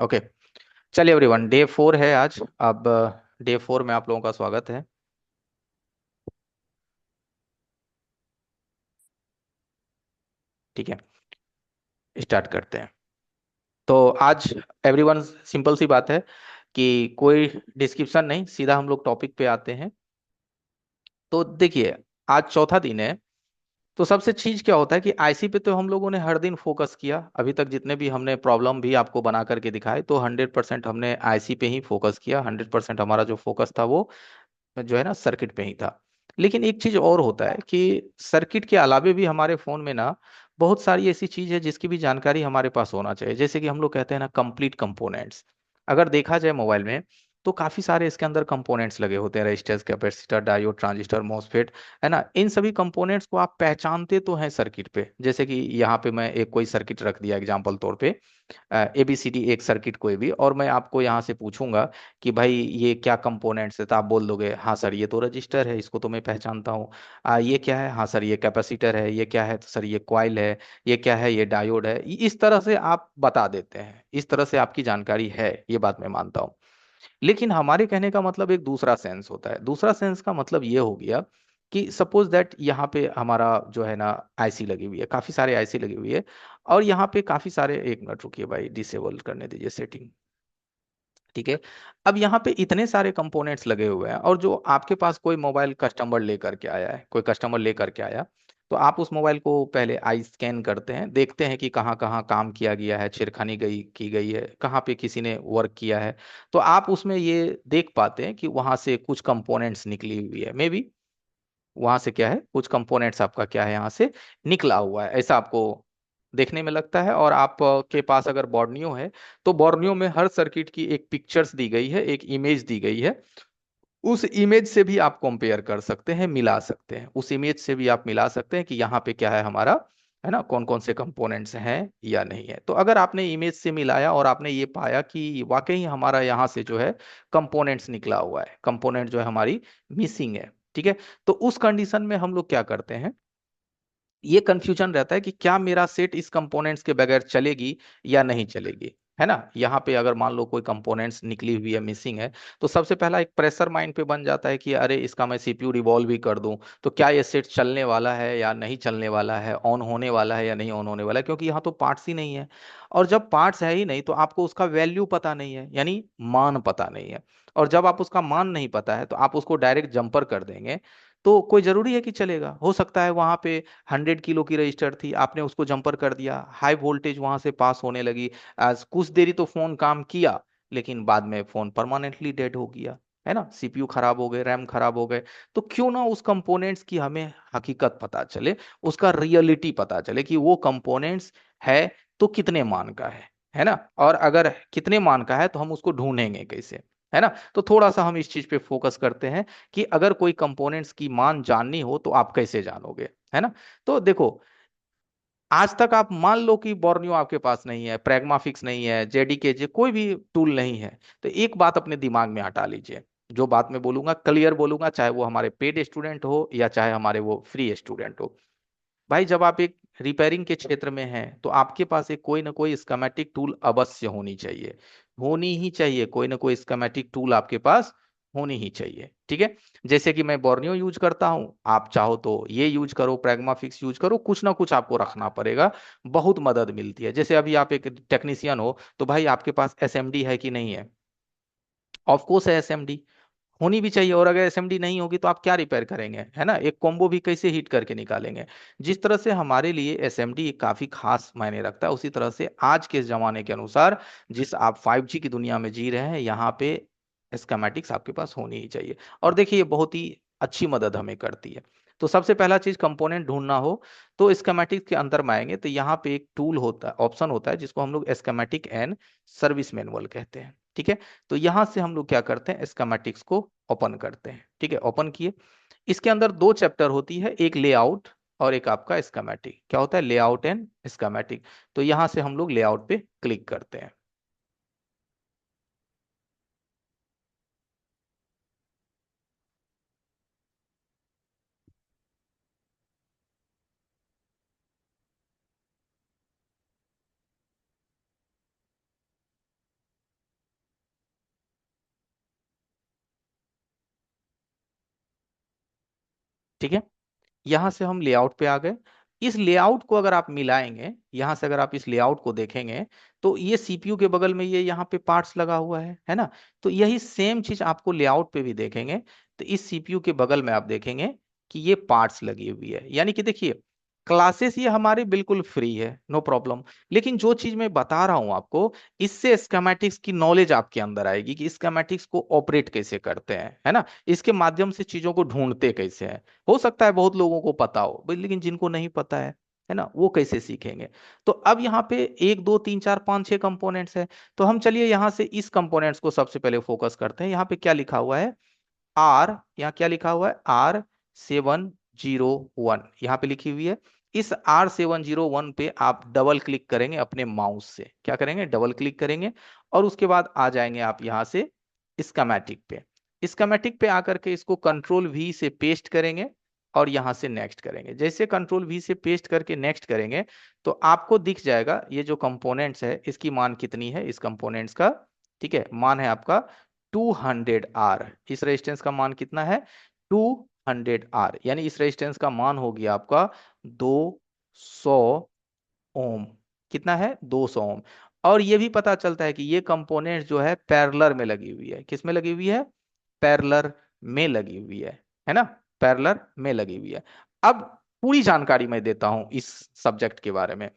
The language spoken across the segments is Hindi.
ओके। चलिए एवरीवन, डे 4 है आज। अब डे 4 में आप लोगों का स्वागत है। ठीक है, स्टार्ट करते हैं। तो आज एवरीवन, सिंपल सी बात है कि कोई डिस्क्रिप्शन नहीं, सीधा हम लोग टॉपिक पे आते हैं। तो देखिए, आज चौथा दिन है। तो सबसे चीज क्या होता है कि आईसी पे तो हम लोगों ने हर दिन फोकस किया। अभी तक जितने भी हमने प्रॉब्लम भी आपको बना करके दिखाए, तो 100% हमने आईसी पे ही फोकस किया। 100% हमारा जो फोकस था वो जो है ना सर्किट पे ही था। लेकिन एक चीज और होता है कि सर्किट के अलावे भी हमारे फोन में ना बहुत सारी ऐसी चीज है जिसकी भी जानकारी हमारे पास होना चाहिए। जैसे कि हम लोग कहते हैं ना कंप्लीट कंपोनेंट्स। अगर देखा जाए मोबाइल में, तो काफी सारे इसके अंदर कंपोनेंट्स लगे होते हैं, resistors, capacitor, diode, transistor, MOSFET, है ना। इन सभी कंपोनेंट्स को आप पहचानते तो हैं सर्किट पे। जैसे कि यहाँ पे मैं एक कोई सर्किट रख दिया एग्जांपल तौर पे, ABCD एक सर्किट कोई भी, और मैं आपको यहाँ से पूछूंगा कि भाई ये क्या कंपोनेंट्स है, तो आप बोल दोगे हाँ सर ये तो रजिस्टर है, इसको तो मैं पहचानता हूँ। ये क्या है, हाँ सर ये कैपेसिटर है। ये क्या है, तो सर ये कॉइल है। ये क्या है, ये डायोड है। इस तरह से आप बता देते हैं, इस तरह से आपकी जानकारी है, ये बात मैं मानता हूँ। लेकिन हमारे कहने का मतलब एक दूसरा सेंस होता है। दूसरा सेंस का मतलब ये हो गया कि सपोज दैट यहाँ पे हमारा जो है ना आईसी लगी हुई है, काफी सारे आईसी लगी हुई है। और यहाँ पे काफी सारे, एक मिनट रुकिए भाई, डिसेबल करने दीजिए सेटिंग। ठीक है। अब यहाँ पे इतने सारे कंपोनेंट्स लगे हुए हैं, और जो आपके पास कोई मोबाइल कस्टमर लेकर के आया है, कोई कस्टमर लेकर के आया, तो आप उस मोबाइल को पहले आई स्कैन करते हैं, देखते हैं कि कहाँ कहाँ काम किया गया है, छेड़खानी गई की गई है, कहाँ पे किसी ने वर्क किया है। तो आप उसमें ये देख पाते हैं कि वहां से कुछ कंपोनेंट्स निकली हुई है, मे बी वहां से क्या है, कुछ कंपोनेंट्स आपका क्या है यहाँ से निकला हुआ है, ऐसा आपको देखने में लगता है। और आप के पास अगर बोर्नियो है, तो बोर्नियो में हर सर्किट की एक पिक्चर्स दी गई है, एक इमेज दी गई है। उस इमेज से भी आप कंपेयर कर सकते हैं, मिला सकते हैं, उस इमेज से भी आप मिला सकते हैं कि यहाँ पे क्या है हमारा, है ना, कौन कौन से कंपोनेंट्स हैं या नहीं है। तो अगर आपने इमेज से मिलाया और आपने ये पाया कि वाकई हमारा यहाँ से जो है कंपोनेंट्स निकला हुआ है, कंपोनेंट जो है हमारी मिसिंग है, ठीक है। तो उस कंडीशन में हम लोग क्या करते हैं, ये कंफ्यूजन रहता है कि क्या मेरा सेट इस कंपोनेंट्स के बगैर चलेगी या नहीं चलेगी, है ना। यहाँ पे अगर मान लो कोई कंपोनेंट्स निकली हुई है, मिसिंग है, तो सबसे पहला एक प्रेशर माइंड पे बन जाता है कि अरे इसका मैं सीपीयू रिवॉल्व भी कर दूं तो क्या ये सेट चलने वाला है या नहीं चलने वाला है, ऑन होने वाला है या नहीं ऑन होने वाला है, क्योंकि यहाँ तो पार्ट्स ही नहीं है। और जब पार्ट्स है ही नहीं तो आपको उसका वैल्यू पता नहीं है, यानी मान पता नहीं है। और जब आप उसका मान नहीं पता है तो आप उसको डायरेक्ट जंपर कर देंगे, तो कोई जरूरी है कि चलेगा। हो सकता है वहां पे 100 किलो की रजिस्टर थी, आपने उसको जंपर कर दिया, हाई वोल्टेज वहां से पास होने लगी, आज कुछ देरी तो फोन काम किया, लेकिन बाद में फोन परमानेंटली डेड हो गया, है ना। सीपीयू खराब हो गए, रैम खराब हो गए। तो क्यों ना उस कंपोनेंट्स की हमें हकीकत पता चले, उसका रियलिटी पता चले कि वो कंपोनेंट्स है तो कितने मान का है ना। और अगर कितने मान का है तो हम उसको ढूंढेंगे कैसे, है ना। तो थोड़ा सा हम इस चीज पे फोकस करते हैं कि अगर कोई कंपोनेंट्स की मान जाननी हो तो आप कैसे जानोगे, है ना। तो देखो, आज तक आप मान लो कि बोर्नियो आपके पास नहीं है, प्रैग्माफिक्स नहीं है, जेडीके कोई भी टूल नहीं है, तो एक बात अपने दिमाग में हटा लीजिए। जो बात मैं बोलूंगा क्लियर बोलूंगा, चाहे वो हमारे पेड स्टूडेंट हो या चाहे हमारे वो फ्री स्टूडेंट हो। भाई जब आप एक रिपेयरिंग के क्षेत्र में हैं तो आपके पास एक कोई ना कोई स्कीमेटिक टूल अवश्य होनी चाहिए, होनी ही चाहिए। कोई ना कोई स्कीमेटिक टूल आपके पास होनी ही चाहिए, ठीक है। जैसे कि मैं बोर्नियो यूज करता हूं, आप चाहो तो ये यूज करो, प्रैग्मा फिक्स यूज करो, कुछ ना कुछ आपको रखना पड़ेगा। बहुत मदद मिलती है। जैसे अभी आप एक टेक्नीशियन हो तो भाई आपके पास एसएमडी है कि नहीं है, ऑफ कोर्स है एसएमडी, होनी भी चाहिए। और अगर एसएमडी नहीं होगी तो आप क्या रिपेयर करेंगे, है ना, एक कॉम्बो भी कैसे हिट करके निकालेंगे। जिस तरह से हमारे लिए एसएमडी काफी खास मायने रखता है, उसी तरह से आज के जमाने के अनुसार जिस आप 5G की दुनिया में जी रहे हैं, यहाँ पे स्कीमेटिक्स आपके पास होनी ही चाहिए। और देखिए ये बहुत ही अच्छी मदद हमें करती है। तो सबसे पहला चीज कंपोनेंट ढूंढना हो तो स्कीमेटिक्स के अंदर में आएंगे, तो यहाँ पे एक टूल होता है, ऑप्शन होता है, जिसको हम लोग स्कीमेटिक एंड सर्विस मैनुअल कहते हैं, ठीक है। तो यहां से हम लोग क्या करते हैं, स्कीमेटिक्स को ओपन करते हैं, ठीक है। ओपन किए, इसके अंदर दो चैप्टर होती है, एक लेआउट और एक आपका स्कीमेटिक। क्या होता है, लेआउट एंड स्कीमेटिक। तो यहां से हम लोग लेआउट पे क्लिक करते हैं। ठीक है, यहां से हम लेआउट पे आ गए। इस लेआउट को अगर आप मिलाएंगे, यहां से अगर आप इस लेआउट को देखेंगे, तो ये सीपीयू के बगल में ये यहाँ पे पार्ट्स लगा हुआ है ना। तो यही सेम चीज आपको लेआउट पे भी देखेंगे, तो इस सीपीयू के बगल में आप देखेंगे कि ये पार्ट्स लगी हुई है। यानी कि देखिए, क्लासेस ये हमारे बिल्कुल फ्री है, नो प्रॉब्लम। लेकिन जो चीज मैं बता रहा हूं आपको, इससे स्कीमेटिक्स की नॉलेज आपके अंदर आएगी कि स्कीमेटिक्स को ऑपरेट कैसे करते हैं, है ना, इसके माध्यम से चीजों को ढूंढते कैसे हैं। हो सकता है बहुत लोगों को पता हो लेकिन जिनको नहीं पता है ना, वो कैसे सीखेंगे। तो अब यहाँ पे 1 2 3 4 5 6 कंपोनेंट्स है। तो हम चलिए यहाँ से इस कंपोनेंट्स को सबसे पहले फोकस करते हैं। यहाँ पे क्या लिखा हुआ है, आर, यहाँ क्या लिखा हुआ है, R701 यहाँ पे लिखी हुई है। इस R701 पे आप डबल क्लिक करेंगे अपने माउस से, क्या करेंगे, डबल क्लिक करेंगे, और उसके बाद आ जाएंगे आप यहाँ से स्कीमेटिक पे। स्कीमेटिक पे आकर के इसको कंट्रोल V से पेस्ट करेंगे और यहाँ से नेक्स्ट करेंगे। जैसे कंट्रोल V से पेस्ट करके नेक्स्ट करेंगे, तो आपको दिख जाएगा ये जो कंपोनेंट्स है इसकी मान कितनी है, इस कंपोनेंट्स का, ठीक है, मान है आपका 200R। इस रेजिस्टेंस का मान कितना है, 200R, यानी इस रेजिस्टेंस का मान हो गया आपका 200 ओम। कितना है, 200 ओम। और ये भी पता चलता है कि ये कंपोनेंट जो है पैरेलल में लगी हुई है। किस में लगी हुई है, पैरेलल में लगी हुई है ना, पैरेलल में लगी हुई है। अब पूरी जानकारी मैं देता हूं इस सब्जेक्ट के बारे में।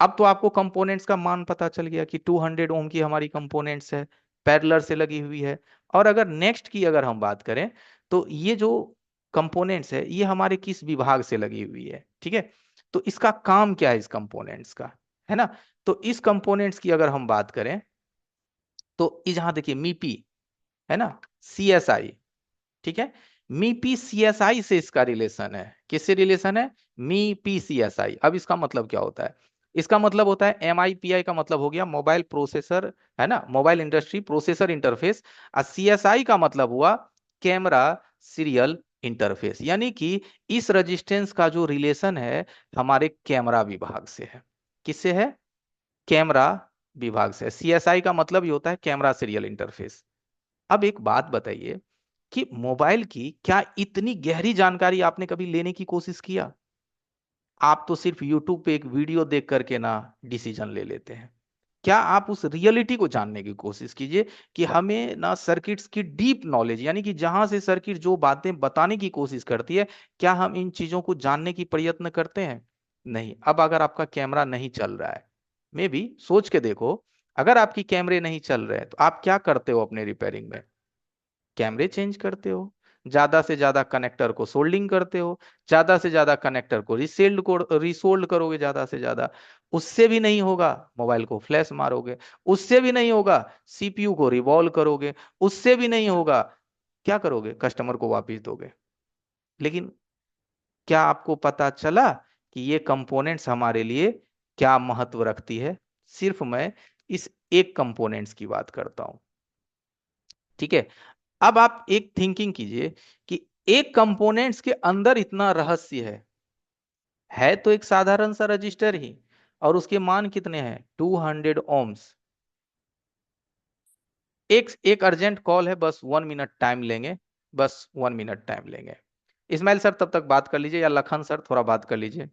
अब तो आपको कंपोनेंट्स का मान पता चल गया कि 200 ओम की हमारी कंपोनेंट्स है, पैरेलल से लगी हुई है। और अगर नेक्स्ट की अगर हम बात करें, तो ये जो कंपोनेंट्स है ये हमारे किस विभाग से लगी हुई है, ठीक है, तो इसका काम क्या है इस कंपोनेंट्स का, है ना। तो इस कंपोनेंट्स की अगर हम बात करें, तो जहां देखिए मीपी, है ना, सीएसआई, ठीक है, मीपी सीएसआई से इसका रिलेशन है। किससे रिलेशन है, मीपी सीएसआई। अब इसका मतलब क्या होता है, इसका मतलब होता है एमआईपीआई का मतलब हो गया मोबाइल प्रोसेसर, है ना, मोबाइल इंडस्ट्री प्रोसेसर इंटरफेस। और सीएसआई का मतलब हुआ कैमरा सीरियल इंटरफेस। यानी कि इस रजिस्टेंस का जो रिलेशन है हमारे कैमरा विभाग से है। किससे है, कैमरा विभाग से। सीएसआई का मतलब ये होता है कैमरा सीरियल इंटरफेस। अब एक बात बताइए कि मोबाइल की क्या इतनी गहरी जानकारी आपने कभी लेने की कोशिश किया। आप तो सिर्फ यूट्यूब पे एक वीडियो देख करके ना डिसीजन ले लेते हैं। क्या आप उस रियलिटी को जानने की कोशिश कीजिए कि हमें ना सर्किट्स की डीप नॉलेज, यानी कि जहां से सर्किट जो बातें बताने की कोशिश करती है, क्या हम इन चीजों को जानने की प्रयत्न करते हैं। नहीं। अब अगर आपका कैमरा नहीं चल रहा है, मे बी सोच के देखो, अगर आपकी कैमरे नहीं चल रहे हैं तो आप क्या करते हो अपने रिपेयरिंग में, कैमरे चेंज करते हो, ज्यादा से ज्यादा कनेक्टर को सोल्डिंग करते हो, ज्यादा से ज्यादा कनेक्टर को रिसोल्ड करोगे ज्यादा से ज्यादा। उससे भी नहीं होगा, मोबाइल को फ्लैश मारोगे। उससे भी नहीं होगा, सीपीयू को रिवॉल्व करोगे। उससे भी नहीं होगा, क्या करोगे, कस्टमर को वापस दोगे। लेकिन क्या आपको पता चला कि ये कंपोनेंट्स हमारे लिए क्या महत्व रखती है। सिर्फ मैं इस एक कंपोनेंट्स की बात करता हूं, ठीक है। अब आप एक थिंकिंग कीजिए कि एक कंपोनेंट्स के अंदर इतना रहस्य है तो एक साधारण सा रजिस्टर ही, और उसके मान कितने हैं, 200 ओम्स। एक अर्जेंट कॉल है, बस 1 मिनट टाइम लेंगे, बस 1 मिनट टाइम लेंगे। इस्माइल सर तब तक बात कर लीजिए, या लखन सर थोड़ा बात कर लीजिए।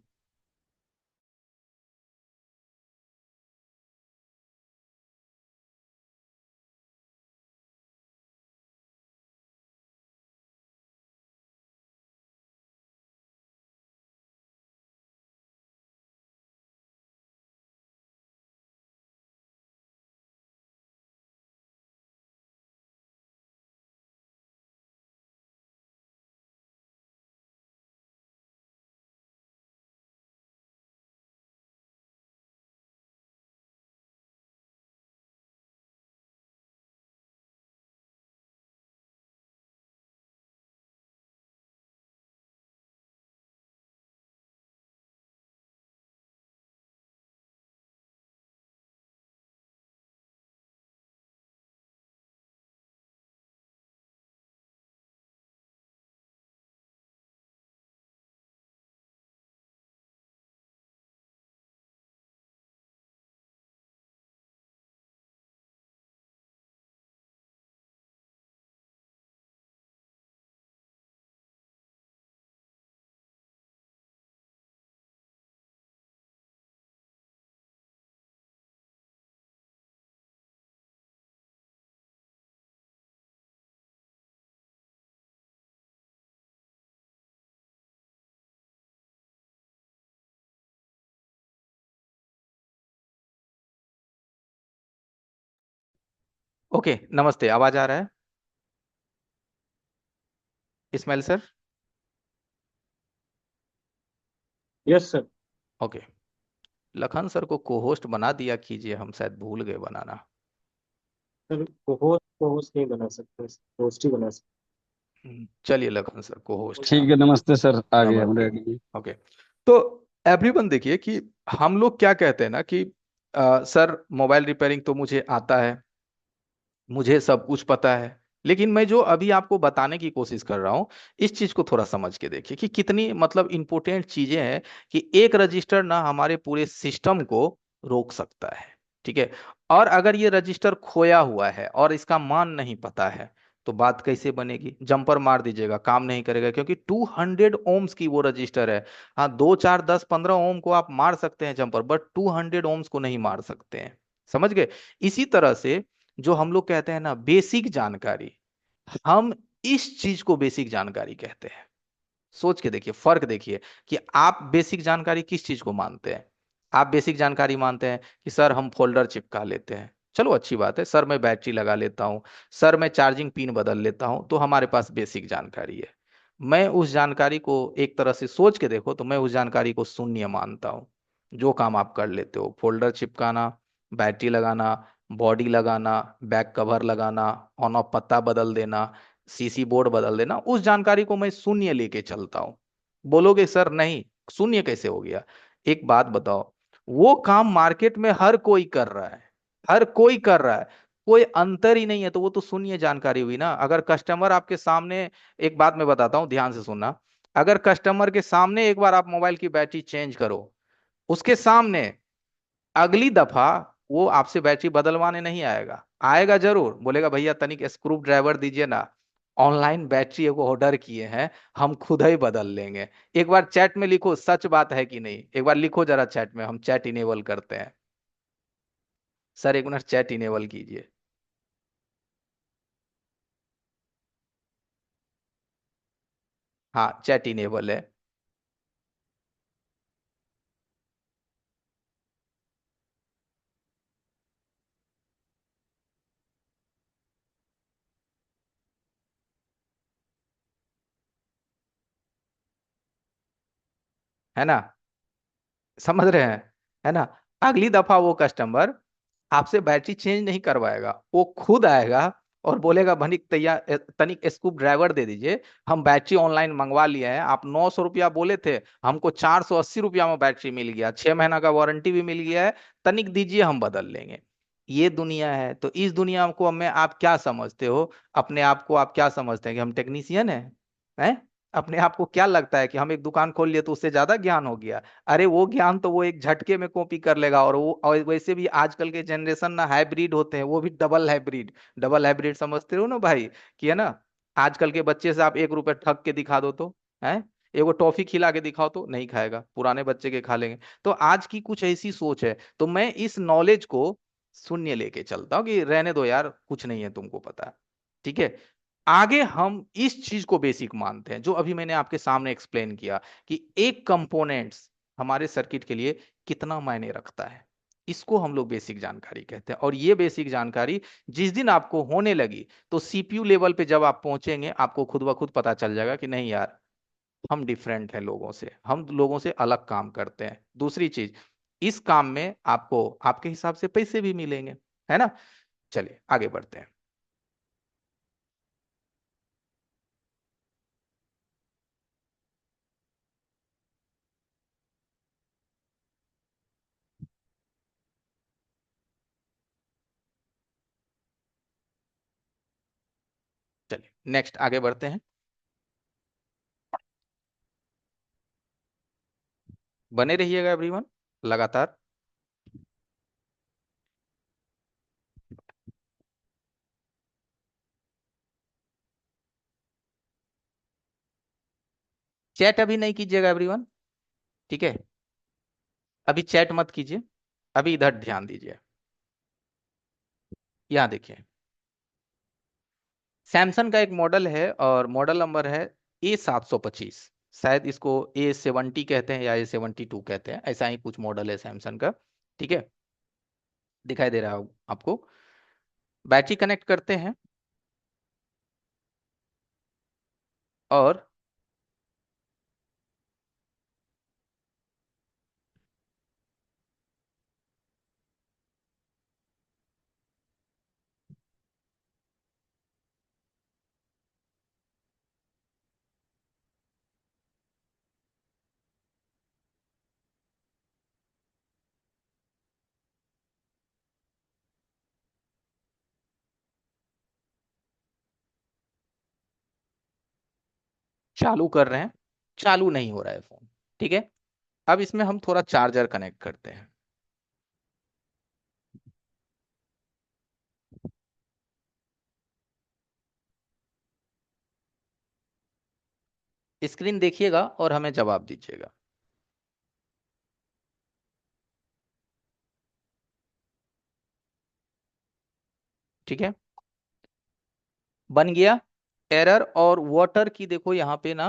ओके, नमस्ते, आवाज आ रहा है Ismail sir? Yes sir. Okay, Lakhan sir को को होस्ट बना दिया कीजिए, हम शायद भूल गए बनाना। सर को होस्ट नहीं बना सकते, होस्ट ही बना सकते। चलिए लखन सर को होस्ट ठीक यहाँ। है, नमस्ते सर, आ गए हम नमस्ते। रेडी। ओके, तो एवरीवन देखिए कि हम लोग क्या कहते हैं ना कि सर मोबाइल रिपेयरिंग तो मुझे आता है, मुझे सब कुछ पता है, लेकिन मैं जो अभी आपको बताने की कोशिश कर रहा हूं, इस चीज को थोड़ा समझ के देखिए कि कितनी मतलब इंपॉर्टेंट चीजें हैं कि एक रजिस्टर ना हमारे पूरे सिस्टम को रोक सकता है। ठीक है, और अगर ये रजिस्टर खोया हुआ है और इसका मान नहीं पता है, तो बात कैसे बनेगी? जंपर मार दीजिएगा, काम नहीं करेगा, क्योंकि 200 ओम्स की वो रजिस्टर है। हाँ, 2 4 10 15 ओम को आप मार सकते हैं जंपर, बट 200 ओम्स को नहीं मार सकते हैं। समझ गए? इसी तरह से जो हम लोग कहते हैं ना बेसिक जानकारी, हम इस चीज को बेसिक जानकारी कहते हैं। सोच के देखिए, फर्क देखिए कि आप बेसिक जानकारी किस चीज को मानते हैं। आप बेसिक जानकारी मानते हैं कि सर हम फोल्डर चिपका लेते हैं, चलो अच्छी बात है। सर मैं बैटरी लगा लेता हूँ, सर मैं चार्जिंग पिन बदल लेता हूँ, तो हमारे पास बेसिक जानकारी है। मैं उस जानकारी को एक तरह से सोच के देखो तो मैं उस जानकारी को शून्य मानता हूँ। जो काम आप कर लेते हो, फोल्डर चिपकाना, बैटरी लगाना, बॉडी लगाना, बैक कवर लगाना, ऑन ऑफ पत्ता बदल देना, सीसी बोर्ड बदल देना, उस जानकारी को मैं शून्य लेके चलता हूं। बोलोगे सर नहीं, शून्य कैसे हो गया? एक बात बताओ, वो काम मार्केट में हर कोई कर रहा है, हर कोई कर रहा है, कोई अंतर ही नहीं है, तो वो तो शून्य जानकारी हुई ना। अगर कस्टमर आपके सामने, एक बात मैं बताता हूं, ध्यान से सुनना, अगर कस्टमर के सामने एक बार आप मोबाइल की बैटरी चेंज करो, उसके सामने अगली दफा वो आपसे बैटरी बदलवाने नहीं आएगा। आएगा जरूर, बोलेगा भैया तनिक स्क्रू ड्राइवर दीजिए ना, ऑनलाइन बैटरी को ऑर्डर किए हैं, हम खुद ही बदल लेंगे। एक बार चैट में लिखो, सच बात है कि नहीं? एक बार लिखो जरा चैट में, हम चैट इनेबल करते हैं। सर एक मिनट चैट इनेबल कीजिए। हाँ, चैट इनेबल है। है ना? समझ रहे हैं? है ना? अगली दफा वो कस्टमर आपसे बैटरी चेंज नहीं करवाएगा, वो खुद आएगा और बोलेगा भनिक तैयार तनिक स्कूप ड्राइवर दे दीजिए, हम बैटरी ऑनलाइन मंगवा लिए हैं, आप 900 रुपया बोले थे, हमको 480 रुपया में बैटरी मिल गया, 6 महीना का वारंटी भी मिल गया है, तनिक दीजिए हम बदल लेंगे। ये दुनिया है। तो इस दुनिया को में आप क्या समझते हो? अपने आप को आप क्या समझते हैं कि हम टेक्नीशियन हैं? अपने आप को क्या लगता है कि हम एक दुकान खोल लिए तो उससे ज्यादा ज्ञान हो गया? अरे वो ज्ञान तो वो एक झटके में कॉपी कर लेगा। और वैसे भी आजकल के जनरेशन ना हाइब्रिड होते हैं, वो भी डबल हाइब्रिड। डबल हाइब्रिड समझते हो ना भाई, कि है ना? आजकल के बच्चे से आप 1 रुपए ठग के दिखा दो तो है, एगो टॉफी खिला के दिखाओ तो नहीं खाएगा, पुराने बच्चे के खा लेंगे। तो आज की कुछ ऐसी सोच है, तो मैं इस नॉलेज को शून्य लेके चलता हूँ कि रहने दो यार, कुछ नहीं है तुमको पता। ठीक है, आगे हम इस चीज को बेसिक मानते हैं जो अभी मैंने आपके सामने एक्सप्लेन किया कि एक कंपोनेंट्स हमारे सर्किट के लिए कितना मायने रखता है। इसको हम लोग बेसिक जानकारी कहते हैं। और ये बेसिक जानकारी जिस दिन आपको होने लगी, तो सीपीयू लेवल पे जब आप पहुंचेंगे, आपको खुद ब खुद पता चल जाएगा कि नहीं यार, हम डिफरेंट हैं लोगों से, हम लोगों से अलग काम करते हैं। दूसरी चीज, इस काम में आपको आपके हिसाब से पैसे भी मिलेंगे। है ना? चलिए आगे बढ़ते हैं। चलिए नेक्स्ट आगे बढ़ते हैं। बने रहिएगा एवरीवन लगातार। चैट अभी नहीं कीजिएगा एवरीवन, ठीक है? अभी चैट मत कीजिए, अभी इधर ध्यान दीजिए। यहाँ देखिए, सैमसंग का एक मॉडल है और मॉडल नंबर है A725। शायद इसको A70 कहते हैं या A72 कहते हैं, ऐसा ही कुछ मॉडल है सैमसंग का। ठीक है, दिखाई दे रहा है आपको? बैटरी कनेक्ट करते हैं और चालू कर रहे हैं। चालू नहीं हो रहा है फोन। ठीक है, अब इसमें हम थोड़ा चार्जर कनेक्ट करते हैं। स्क्रीन देखिएगा और हमें जवाब दीजिएगा। ठीक है, बन गया। एरर और वाटर की देखो यहाँ पे ना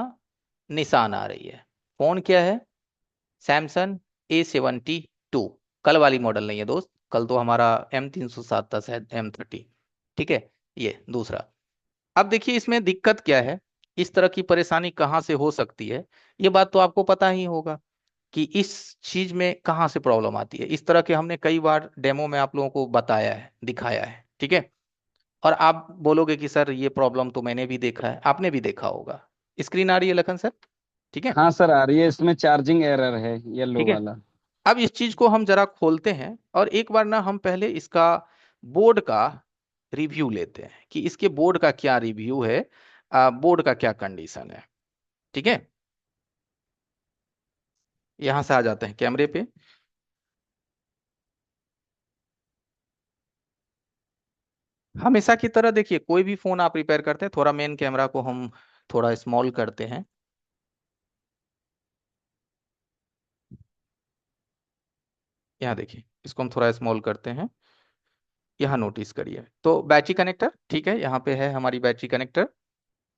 निशान आ रही है। फोन क्या है? Samsung A72। कल वाली मॉडल नहीं है दोस्त, कल तो हमारा M307 था, शायद M30। ठीक है, ये दूसरा। अब देखिए इसमें दिक्कत क्या है, इस तरह की परेशानी कहाँ से हो सकती है, ये बात तो आपको पता ही होगा कि इस चीज में कहाँ से प्रॉब्लम आती है। इस तरह के हमने कई बार डेमो में आप लोगों को बताया है, दिखाया है। ठीक है, और आप बोलोगे कि सर ये प्रॉब्लम तो मैंने भी देखा है, आपने भी देखा होगा। स्क्रीन आ रही है लखन सर? ठीक है। हाँ सर, आ रही है। इसमें चार्जिंग एरर है, येलो ठीक है, वाला। अब इस चीज को हम जरा खोलते हैं और एक बार ना हम पहले इसका बोर्ड का रिव्यू लेते हैं कि इसके बोर्ड का क्या रिव्यू है, बोर्ड का क्या कंडीशन है। ठीक है, यहां से आ जाते हैं कैमरे पे। हमेशा की तरह देखिए, कोई भी फोन आप रिपेयर करते हैं, थोड़ा मेन कैमरा को हम थोड़ा स्मॉल करते हैं। यहाँ देखिए, इसको हम थोड़ा स्मॉल करते हैं। यहाँ नोटिस करिए तो बैटरी कनेक्टर ठीक है, यहाँ पे है हमारी बैटरी कनेक्टर।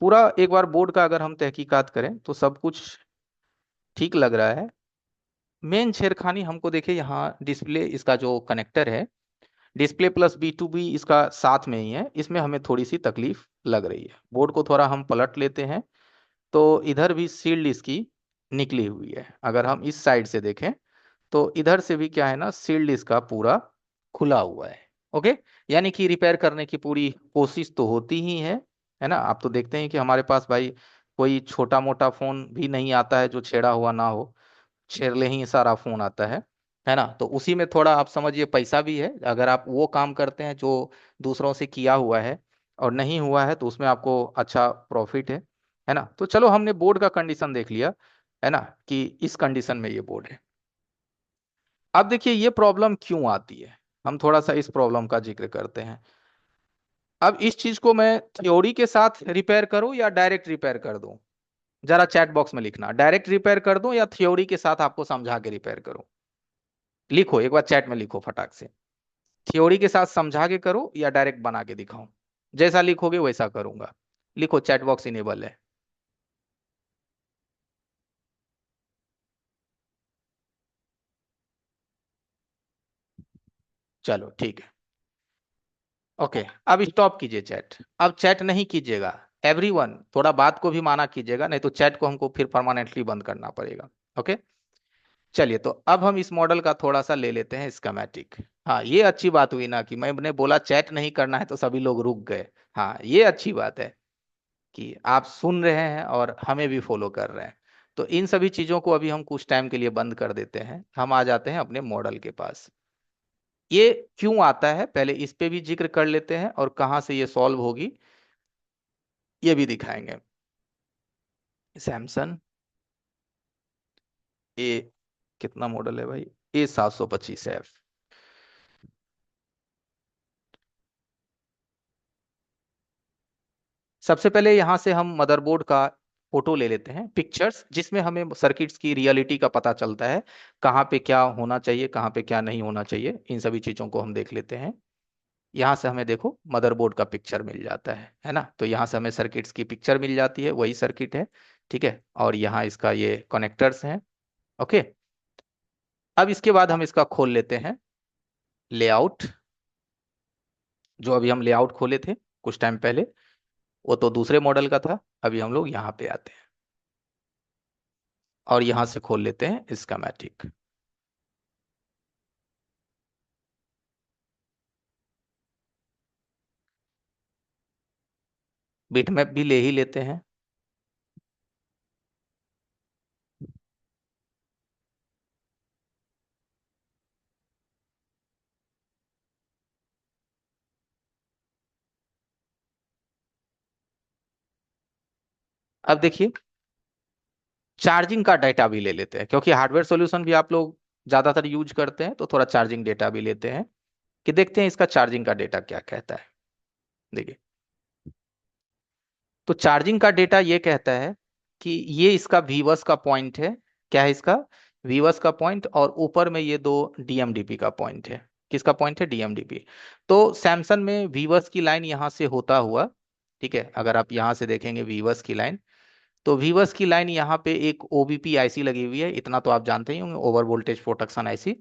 पूरा एक बार बोर्ड का अगर हम तहकीकात करें तो सब कुछ ठीक लग रहा है। मेन छेड़खानी हमको देखिए, यहाँ डिस्प्ले इसका जो कनेक्टर है, डिस्प्ले प्लस B2B इसका साथ में ही है, इसमें हमें थोड़ी सी तकलीफ लग रही है। बोर्ड को थोड़ा हम पलट लेते हैं तो इधर भी शील्ड इसकी निकली हुई है। अगर हम इस साइड से देखें तो इधर से भी क्या है ना, शील्ड इसका पूरा खुला हुआ है। ओके, यानी कि रिपेयर करने की पूरी कोशिश तो होती ही है ना। आप तो देखते हैं कि हमारे पास भाई कोई छोटा मोटा फोन भी नहीं आता है जो छेड़ा हुआ ना हो, छेड़ले ही सारा फोन आता है ना। तो उसी में थोड़ा आप समझिए पैसा भी है। अगर आप वो काम करते हैं जो दूसरों से किया हुआ है और नहीं हुआ है तो उसमें आपको अच्छा प्रॉफिट है ना। तो चलो, हमने बोर्ड का कंडीशन देख लिया, है ना, कि इस कंडीशन में ये बोर्ड है। अब देखिए ये प्रॉब्लम क्यों आती है, हम थोड़ा सा इस प्रॉब्लम का जिक्र करते हैं। अब इस चीज को मैं थ्योरी के साथ रिपेयर करूं या डायरेक्ट रिपेयर कर दूं? जरा चैट बॉक्स में लिखना, डायरेक्ट रिपेयर कर दूं या थ्योरी के साथ आपको समझा के रिपेयर करूं। लिखो एक बार चैट में, लिखो फटाक से। थ्योरी के साथ समझा के करो या डायरेक्ट बना के दिखाऊं? जैसा लिखोगे वैसा करूंगा। लिखो, चैट बॉक्स इनेबल है। चलो ठीक है, ओके। अब स्टॉप कीजिए चैट, अब चैट नहीं कीजिएगा। एवरीवन थोड़ा बात को भी माना कीजिएगा, नहीं तो चैट को हमको फिर परमानेंटली बंद करना पड़ेगा। ओके, चलिए तो अब हम इस मॉडल का थोड़ा सा ले लेते हैं स्कीमेटिक। हाँ, ये अच्छी बात हुई ना कि मैंने बोला चैट नहीं करना है तो सभी लोग रुक गए। हाँ, ये अच्छी बात है कि आप सुन रहे हैं और हमें भी फॉलो कर रहे हैं। तो इन सभी चीजों को अभी हम कुछ टाइम के लिए बंद कर देते हैं, हम आ जाते हैं अपने मॉडल के पास। ये क्यों आता है पहले इस पे भी जिक्र कर लेते हैं और कहाँ से ये सॉल्व होगी ये भी दिखाएंगे। सैमसंग ए, कितना मॉडल है भाई? A725F। सबसे पहले यहाँ से हम मदरबोर्ड का फोटो ले लेते हैं, पिक्चर्स, जिसमें हमें सर्किट्स की रियलिटी का पता चलता है, कहाँ पे क्या होना चाहिए कहाँ पे क्या नहीं होना चाहिए, इन सभी चीजों को हम देख लेते हैं। यहाँ से हमें देखो मदरबोर्ड का पिक्चर मिल जाता है ना। तो यहाँ से हमें सर्किट्स की पिक्चर मिल जाती है, वही सर्किट है। ठीक है, और यहाँ इसका ये कनेक्टर्स हैं। ओके, अब इसके बाद हम इसका खोल लेते हैं लेआउट। जो अभी हम लेआउट खोले थे कुछ टाइम पहले, वो तो दूसरे मॉडल का था। अभी हम लोग यहाँ पे आते हैं और यहाँ से खोल लेते हैं स्कीमेटिक। बिटमैप भी ले ही लेते हैं। अब देखिए, चार्जिंग का डाटा भी ले लेते हैं, क्योंकि हार्डवेयर सॉल्यूशन भी आप लोग ज्यादातर यूज करते हैं, तो थोड़ा चार्जिंग डेटा भी लेते हैं कि देखते हैं इसका चार्जिंग का डेटा क्या कहता है। देखिए, तो चार्जिंग का डेटा ये कहता है कि ये इसका वीवर्स का पॉइंट है। क्या है इसका? वीवर्स का पॉइंट, और ऊपर में ये दो डीएमडीपी का पॉइंट है। किसका पॉइंट है? डीएमडीपी। तो सैमसंग में वीवर्स की लाइन यहां से होता हुआ, ठीक है, अगर आप यहां से देखेंगे वीवर्स की लाइन, तो वीवर्स की लाइन यहाँ पे एक ओबीपी आईसी लगी हुई है, इतना तो आप जानते ही होंगे, ओवर वोल्टेज प्रोटेक्शन आईसी।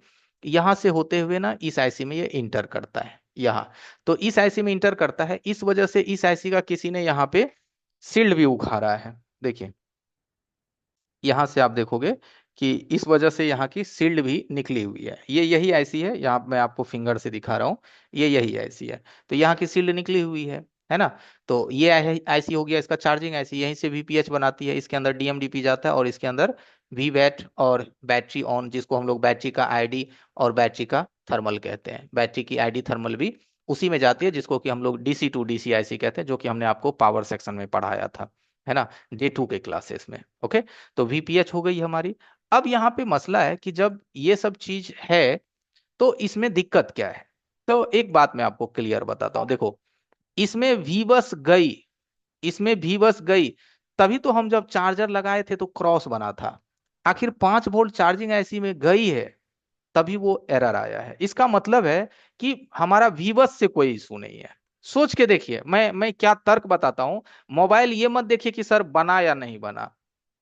यहाँ से होते हुए ना इस आईसी में ये इंटर करता है यहाँ। तो इस आईसी में इंटर करता है, इस वजह से इस आईसी का किसी ने यहाँ पे शील्ड भी उखाड़ा है। देखिए, यहां से आप देखोगे कि इस वजह से यहाँ की शील्ड भी निकली हुई है। ये यही आईसी है, यहाँ मैं आपको फिंगर से दिखा रहा हूँ, ये यही आईसी है। तो यहाँ की शील्ड निकली हुई है ना। तो ये आईसी हो गया इसका चार्जिंग आईसी, यहीं से वीपीएच बनाती है, इसके अंदर डीएमडीपी जाता है, और इसके अंदर वी बैट और बैटरी ऑन, जिसको हम लोग बैटरी का आईडी और बैटरी का थर्मल कहते हैं। बैटरी की आईडी थर्मल भी उसी में जाती है, जिसको कि हम लोग डीसी टू डीसी आईसी कहते हैं, जो कि हमने आपको पावर सेक्शन में पढ़ाया था, है ना, डे 2 के क्लासेस में। ओके, तो वीपीएच हो गई हमारी। अब यहाँ पे मसला है कि जब ये सब चीज है, तो इसमें दिक्कत क्या है? तो एक बात मैं आपको क्लियर बताता हूँ। देखो, इसमें वी बस गई, इसमें भी बस गई, तभी तो हम जब चार्जर लगाए थे तो क्रॉस बना था। आखिर 5 वोल्ट चार्जिंग ऐसी में गई है, तभी वो एरर आया है। इसका मतलब है कि हमारा वीवस से कोई इशू नहीं है। सोच के देखिए, मैं क्या तर्क बताता हूं। मोबाइल ये मत देखिए कि सर बना या नहीं बना,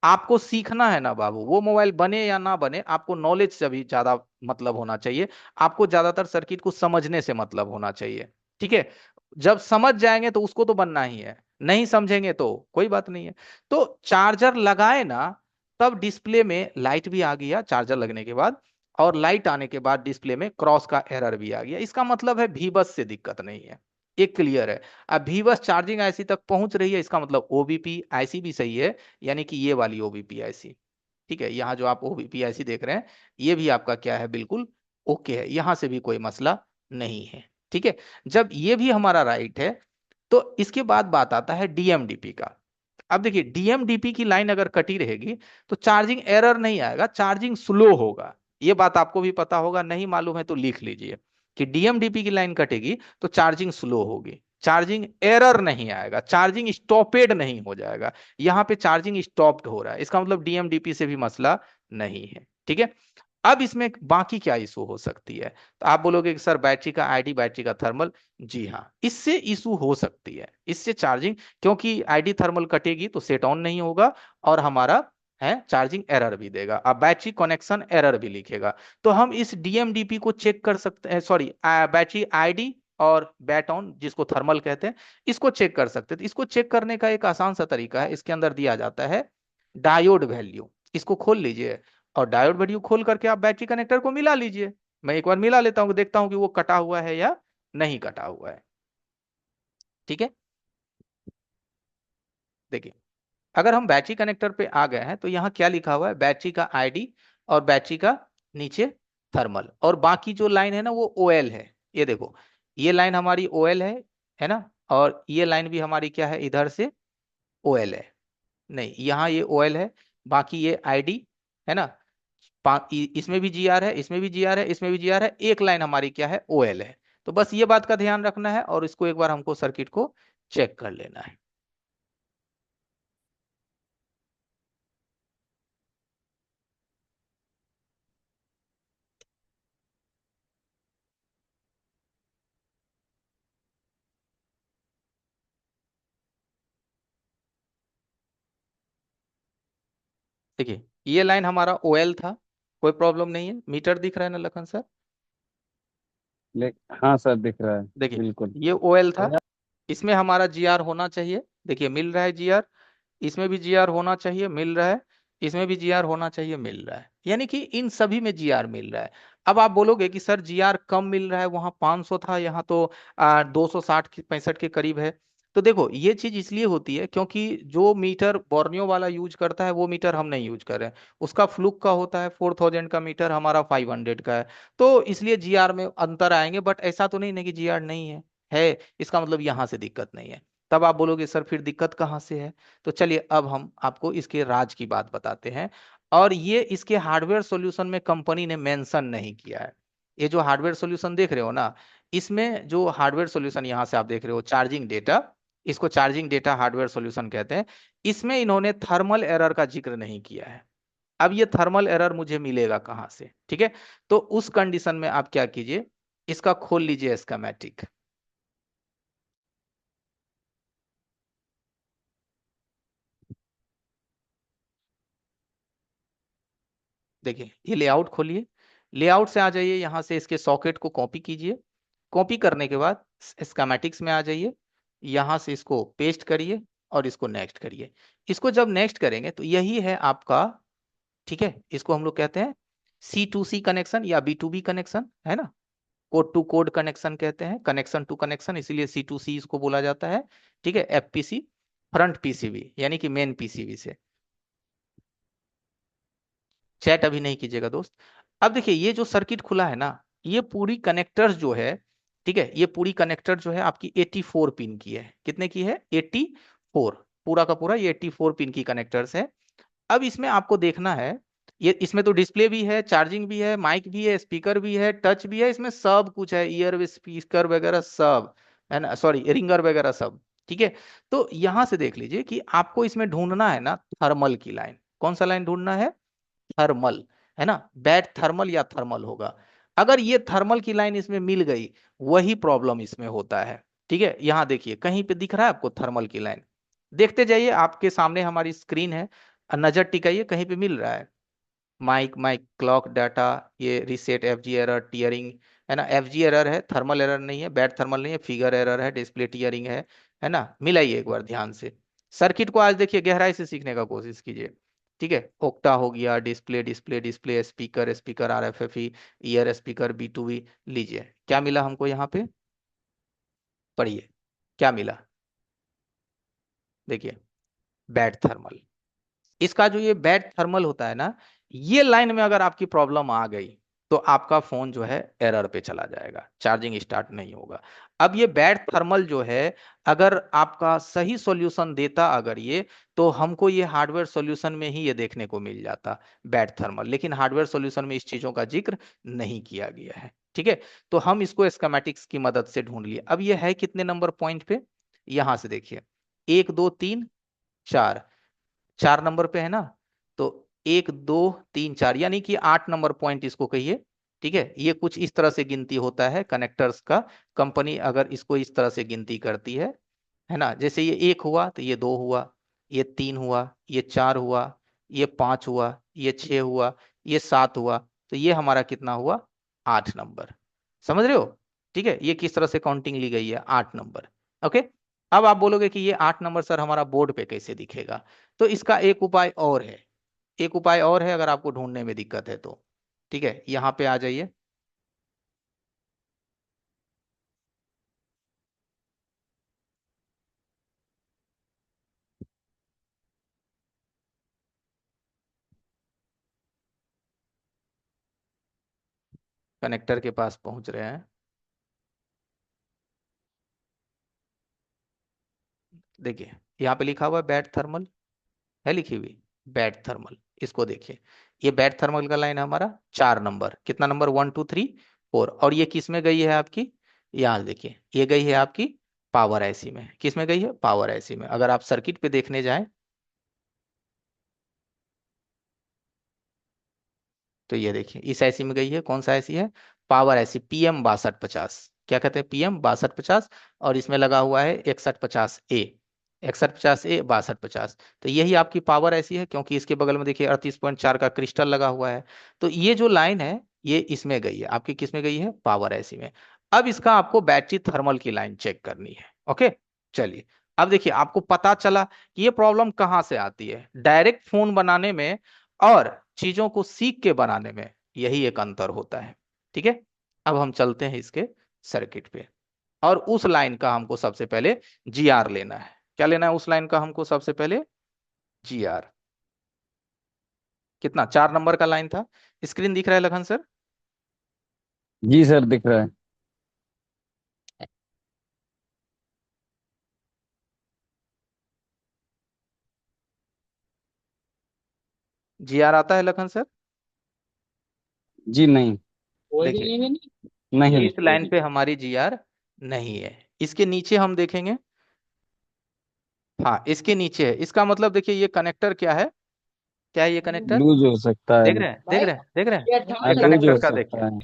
आपको सीखना है ना बाबू, वो मोबाइल बने या ना बने, आपको नॉलेज से भी ज्यादा मतलब होना चाहिए। आपको ज्यादातर सर्किट को समझने से मतलब होना चाहिए। ठीक है, जब समझ जाएंगे तो उसको तो बनना ही है, नहीं समझेंगे तो कोई बात नहीं है। तो चार्जर लगाए ना, तब डिस्प्ले में लाइट भी आ गया चार्जर लगने के बाद, और लाइट आने के बाद डिस्प्ले में क्रॉस का एरर भी आ गया। इसका मतलब है भी बस से दिक्कत नहीं है, एक क्लियर है। अब भी बस चार्जिंग आईसी तक पहुंच रही है, इसका मतलब ओबीपी आईसी भी सही है, यानी कि ये वाली ओबीपी आईसी। ठीक है, यहाँ जो आप ओबीपी आईसी देख रहे हैं, ये भी आपका क्या है, बिल्कुल ओके है, यहाँ से भी कोई मसला नहीं है। ठीक है, जब ये भी हमारा राइट है, तो इसके बाद बात आता है डीएमडीपी का। अब देखिए, डीएमडीपी की लाइन अगर कटी रहेगी, तो चार्जिंग एरर नहीं आएगा, चार्जिंग स्लो होगा। ये बात आपको भी पता होगा, नहीं मालूम है तो लिख लीजिए कि डीएमडीपी की लाइन कटेगी तो चार्जिंग स्लो होगी, चार्जिंग एरर नहीं आएगा, चार्जिंग स्टॉपेड नहीं हो जाएगा। यहाँ पे चार्जिंग स्टॉप्ड हो रहा है, इसका मतलब डीएमडीपी से भी मसला नहीं है। ठीक है, अब इसमें बाकी क्या इशू हो सकती है? तो आप बोलोगे कि सर बैटरी का आईडी, बैटरी का थर्मल। जी हाँ, इससे इशू हो सकती है, इससे चार्जिंग, क्योंकि आईडी थर्मल कटेगी तो सेट ऑन नहीं होगा, और हमारा है चार्जिंग एरर भी देगा, अब बैटरी कनेक्शन एरर भी लिखेगा। तो हम इस डीएमडीपी को चेक कर सकते हैं, सॉरी, बैटरी आईडी और बैट ऑन, जिसको थर्मल कहते हैं, इसको चेक कर सकते हैं। तो इसको चेक करने का एक आसान सा तरीका है, इसके अंदर दिया जाता है डायोड वैल्यू। इसको खोल लीजिए, और डायोड वैल्यू खोल करके आप बैटरी कनेक्टर को मिला लीजिए। मैं एक बार मिला लेता हूँ, देखता हूँ कि वो कटा हुआ है या नहीं कटा हुआ है। ठीक है, देखिए, अगर हम बैटरी कनेक्टर पे आ गए हैं, तो यहाँ क्या लिखा हुआ है, बैटरी का आईडी और बैटरी का नीचे थर्मल, और बाकी जो लाइन है ना वो ओएल है। ये देखो, ये लाइन हमारी ओएल है ना, और ये लाइन भी हमारी क्या है, इधर से ओएल है। नहीं, यहाँ ये ओएल है, बाकी ये आईडी है ना, इसमें भी जीआर है, इसमें भी जीआर है, इसमें भी जीआर है, एक लाइन हमारी क्या है, ओएल है। तो बस ये बात का ध्यान रखना है, और इसको एक बार हमको सर्किट को चेक कर लेना है। देखिए, ये लाइन हमारा ओएल था, कोई प्रॉब्लम नहीं है, मीटर दिख रहा है ना लखन सर? ले हाँ सर, दिख रहा है। देखिए, बिल्कुल। ये ओएल था, भैया इसमें हमारा जीआर होना चाहिए। देखिए मिल रहा है जीआर, इसमें भी जीआर होना चाहिए, मिल रहा है। इसमें भी जीआर होना चाहिए, मिल रहा है। यानी कि इन सभी में जीआर मिल रहा है। अब आप बोलोगे कि सर जीआर कम मिल रहा है, वहां 500 था, यहाँ तो 260 65 के करीब है। तो देखो ये चीज इसलिए होती है क्योंकि जो मीटर बोर्नियो वाला यूज करता है वो मीटर हम नहीं यूज कर रहे हैं। उसका फ्लूक का होता है 4000 का मीटर, हमारा 500 का है। तो इसलिए जीआर में अंतर आएंगे, बट ऐसा तो नहीं ना कि जीआर नहीं है। इसका मतलब यहाँ से दिक्कत नहीं है। तब आप बोलोगे सर फिर दिक्कत कहाँ से है। तो चलिए अब हम आपको इसके राज की बात बताते हैं। और ये इसके हार्डवेयर सॉल्यूशन में कंपनी ने मेंशन नहीं किया है। ये जो हार्डवेयर सॉल्यूशन देख रहे हो ना, इसमें जो हार्डवेयर सॉल्यूशन यहाँ से आप देख रहे हो चार्जिंग डेटा, इसको चार्जिंग डेटा हार्डवेयर सॉल्यूशन कहते हैं। इसमें इन्होंने थर्मल एरर का जिक्र नहीं किया है। अब ये थर्मल एरर मुझे मिलेगा कहाँ से, ठीक है। तो उस कंडीशन में आप क्या कीजिए, इसका खोल लीजिए स्कीमेटिक। देखिए ये लेआउट खोलिए, लेआउट से आ जाइए, यहाँ से इसके सॉकेट को कॉपी कीजिए। कॉपी करने के बाद स्कीमेटिक्स में आ जाइए, यहाँ से इसको पेस्ट करिए और इसको नेक्स्ट करिए। इसको जब नेक्स्ट करेंगे तो यही है आपका, ठीक है। इसको हम लोग कहते हैं C2C कनेक्शन या B2B कनेक्शन, है ना। कोड टू कोड कनेक्शन कहते हैं, कनेक्शन टू कनेक्शन, इसीलिए C2C इसको बोला जाता है। ठीक है, FPC फ्रंट पीसीबी यानी कि मेन पीसीबी से। चैट अभी नहीं कीजिएगा दोस्त। अब देखिए ये जो सर्किट खुला है ना, ये पूरी कनेक्टर्स जो है, ठीक है, ये पूरी कनेक्टर जो है आपकी 84 पिन की है। कितने की है? 84। पूरा का पूरा ये 84 पिन की कनेक्टर्स है। अब इसमें आपको देखना है, ये इसमें तो डिस्प्ले भी है, चार्जिंग भी है, माइक भी है, स्पीकर भी है, टच भी है, इसमें सब कुछ है, ईयर स्पीकर वगैरह सब, है ना, सॉरी रिंगर वगैरह सब। ठीक है। तो यहां से देख लीजिए कि आपको इसमें ढूंढना है ना थर्मल की लाइन। कौन सा लाइन ढूंढना है? थर्मल, है ना। बैट थर्मल या थर्मल होगा। अगर ये थर्मल की लाइन इसमें मिल गई, वही प्रॉब्लम इसमें होता है। ठीक है, यहां देखिए कहीं पे दिख रहा है आपको थर्मल की लाइन? देखते जाइए, आपके सामने हमारी स्क्रीन है, नजर टिकाइए कहीं पे मिल रहा है। माइक माइक क्लॉक डाटा, ये रीसेट, FG एरर, टीयरिंग, है ना। FG एरर है, थर्मल एरर नहीं है, बैट थर्मल नहीं है, फिगर एरर है, डिस्प्ले टीयरिंग है ना। मिलाइए एक बार ध्यान से। सर्किट को आज देखिए गहराई से सीखने का कोशिश कीजिए। ठीक है, ओक्टा हो गया, display display display, speaker speaker, RFFE, year speaker, B2B। लीजिए क्या मिला हमको यहाँ पे, पढ़िए क्या मिला। देखिए बैट थर्मल, इसका जो ये बैड थर्मल होता है ना, ये लाइन में अगर आपकी प्रॉब्लम आ गई तो आपका फोन जो है एरर पे चला जाएगा, चार्जिंग स्टार्ट नहीं होगा। अब ये बैड थर्मल जो है, अगर आपका सही सॉल्यूशन देता अगर ये, तो हमको ये हार्डवेयर सॉल्यूशन में ही ये देखने को मिल जाता बैड थर्मल। लेकिन हार्डवेयर सॉल्यूशन में इस चीजों का जिक्र नहीं किया गया है। ठीक है, तो हम इसको स्कीमेटिक्स की मदद से ढूंढ लिए। अब ये है कितने नंबर पॉइंट पे, यहां से देखिए, 1 2 3 4, 4 नंबर पे है ना। तो 1 2 3 4 यानी कि 8 नंबर पॉइंट इसको कहिए। ठीक है, ये कुछ इस तरह से गिनती होता है कनेक्टर्स का। कंपनी अगर इसको इस तरह से गिनती करती है ना। जैसे ये 1 हुआ तो ये 2 हुआ, ये 3 हुआ, ये 4 हुआ, ये 5 हुआ, ये 6 हुआ, ये 7 हुआ। तो ये हमारा कितना हुआ? 8 नंबर। समझ रहे हो? ठीक है, ये किस तरह से काउंटिंग ली गई है, 8 नंबर। ओके। अब आप बोलोगे कि ये 8 नंबर सर हमारा बोर्ड पे कैसे दिखेगा। तो इसका एक उपाय और है, एक उपाय और है अगर आपको ढूंढने में दिक्कत है तो। ठीक है, यहाँ पे आ जाइए। कनेक्टर के पास पहुंच रहे हैं। देखिए यहाँ पे लिखा हुआ है बैट थर्मल, है लिखी हुई बैट थर्मल। इसको देखिए, ये बैट थर्मल का लाइन है हमारा 4 नंबर। कितना नंबर? 1 2 3 4। और ये किस में गई है आपकी? यहाँ देखिए, ये गई है आपकी पावर IC में। किस में गई है? पावर IC में। अगर आप सर्किट पे देखने जाएं तो ये देखिए इस IC में गई है। कौन सा IC है? Power IC PM6250। क्या कहते हैं? PM6250। और इसमें लगा हुआ है 6150A, 6150A 6250। तो यही आपकी पावर IC है, क्योंकि इसके बगल में देखिए 38.4 का क्रिस्टल लगा हुआ है। तो ये जो लाइन है ये इसमें गई है आपकी, किस में गई है? पावर IC में। अब इसका आपको बैटरी थर्मल की लाइन चेक करनी है। ओके, चलिए। अब देखिए, आपको पता चला कि ये प्रॉब्लम कहाँ से आती है। डायरेक्ट फोन बनाने में और चीजों को सीख के बनाने में यही एक अंतर होता है। ठीक है, अब हम चलते हैं इसके सर्किट पे। और उस लाइन का हमको सबसे पहले जीआर लेना है। क्या लेना है उस लाइन का हमको सबसे पहले? जीआर। कितना? 4 नंबर का लाइन था। स्क्रीन दिख रहा है लखन सर? जी सर, दिख रहा है। जीआर आता है लखन सर? जी नहीं। देखिए, नहीं। इस लाइन पे हमारी जीआर नहीं है। इसके नीचे हम देखेंगे। हाँ, इसके नीचे है। इसका मतलब देखिए, ये कनेक्टर क्या है? क्या है ये कनेक्टर? लूज हो सकता देख है। रहे हैं, देख रहे हैं, देख रहे हैं? हाँ, ये लूज कनेक्टर हो का देखिए। सकता है।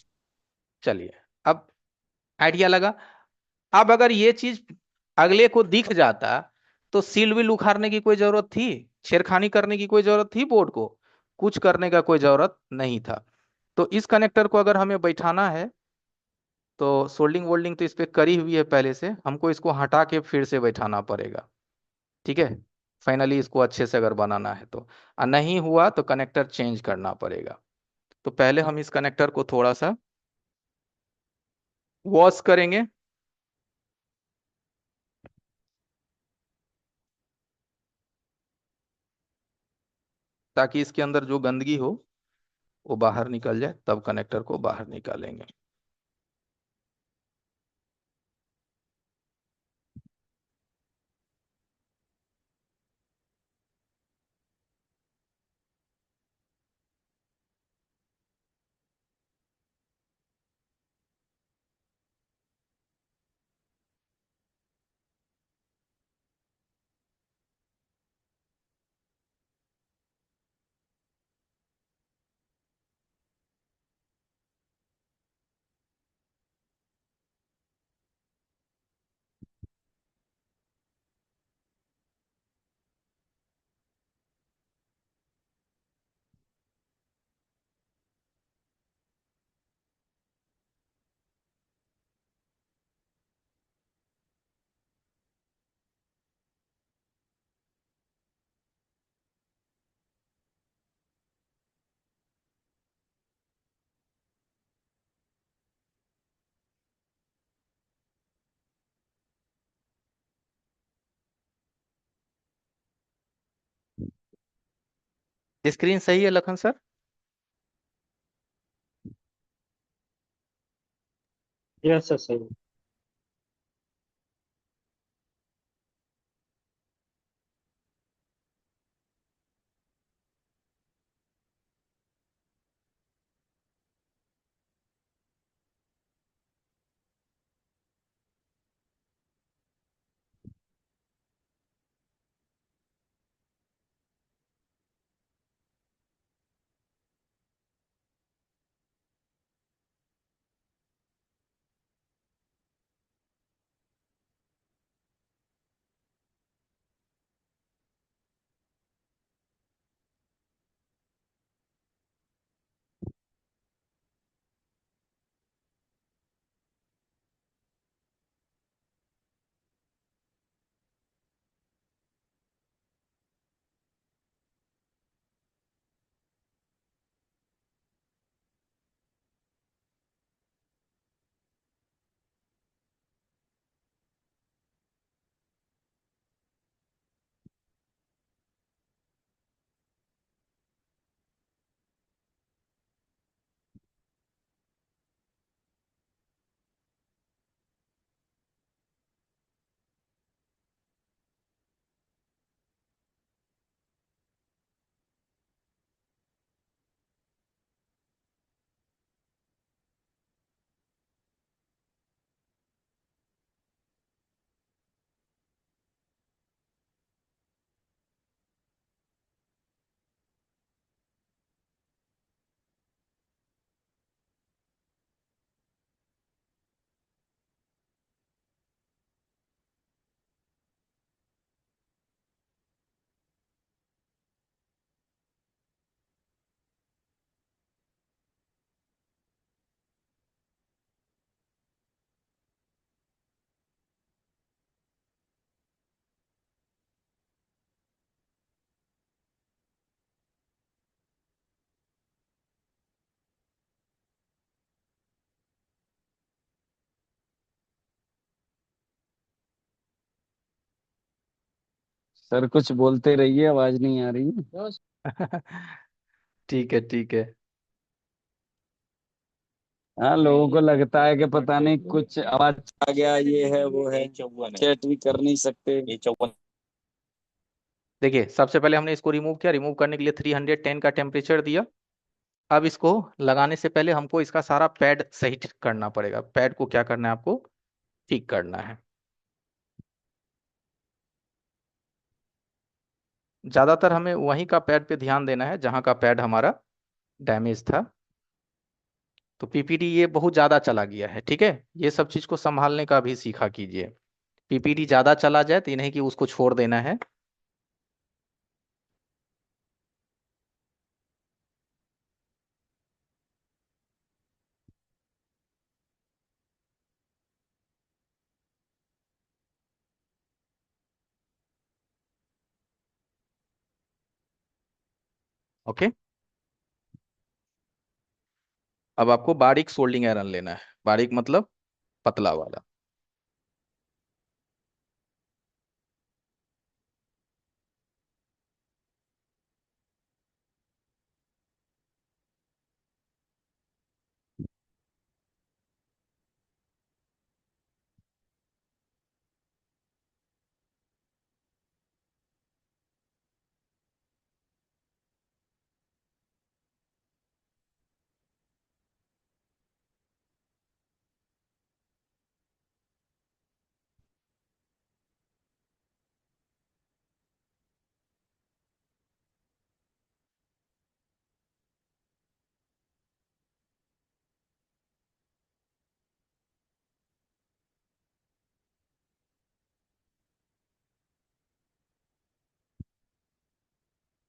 चलिए, अब आइडिया लगा। अब अगर ये चीज अगले को दिख जाता तो सील विल उखाड़ने की कोई जरूरत थी? छेड़खानी करने की कोई जरूरत थी बोर्ड को? कुछ करने का कोई जरूरत नहीं था। तो इस कनेक्टर को अगर हमें बैठाना है, तो सोल्डिंग वोल्डिंग तो इस पे करी हुई है पहले से, हमको इसको हटा के फिर से बैठाना पड़ेगा। ठीक है, फाइनली इसको अच्छे से अगर बनाना है तो। और नहीं हुआ तो कनेक्टर चेंज करना पड़ेगा। तो पहले हम इस कनेक्टर को थोड़ा सा वॉश करेंगे, ताकि इसके अंदर जो गंदगी हो वो बाहर निकल जाए, तब कनेक्टर को बाहर निकालेंगे। स्क्रीन सही है लखन सर? यस सर, सही। सर कुछ बोलते रहिए, आवाज नहीं आ रही है। ठीक है, ठीक है। हाँ, लोगों को लगता है कि पता नहीं कुछ आवाज आ गया, ये है वो है, चैट भी कर नहीं सकते। देखिए, सबसे पहले हमने इसको रिमूव किया। रिमूव करने के लिए 310 का टेम्परेचर दिया। अब इसको लगाने से पहले हमको इसका सारा पैड सही करना पड़ेगा। पैड को क्या करना है आपको? ठीक करना है। ज्यादातर हमें वहीं का पैड पे ध्यान देना है जहां का पैड हमारा डैमेज था। तो पीपीडी ये बहुत ज्यादा चला गया है, ठीक है। ये सब चीज को संभालने का भी सीखा कीजिए। पीपीडी ज्यादा चला जाए तो ये नहीं कि उसको छोड़ देना है। ओके। अब आपको बारीक सोल्डिंग आयरन लेना है। बारीक मतलब पतला वाला।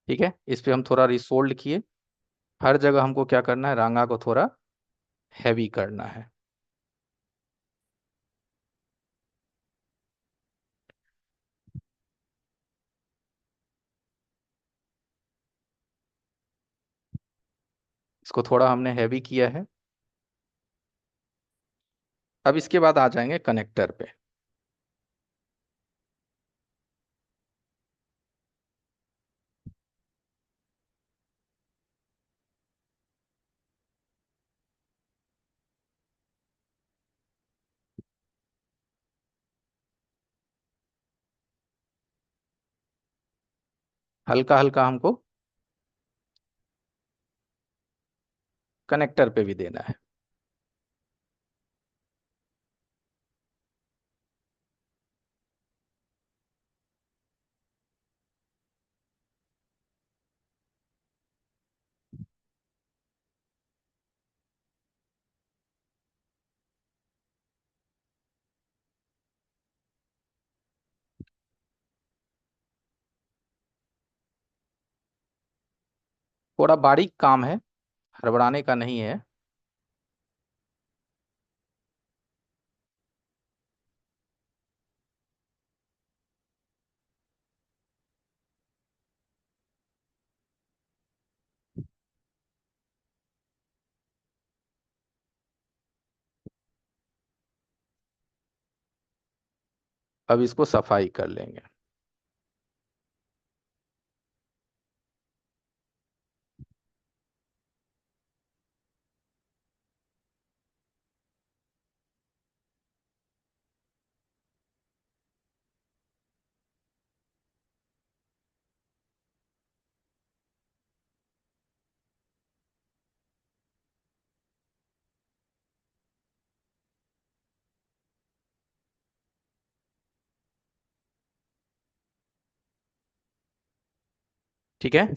ठीक है, इस पे हम थोड़ा रिसोल्ड किए। हर जगह हमको क्या करना है? रांगा को थोड़ा हैवी करना है। इसको थोड़ा हमने हैवी किया है। अब इसके बाद आ जाएंगे कनेक्टर पे। हल्का हल्का हमको कनेक्टर पे भी देना है। थोड़ा बारीक काम है, हड़बड़ाने का नहीं है। अब इसको सफाई कर लेंगे। ठीक है,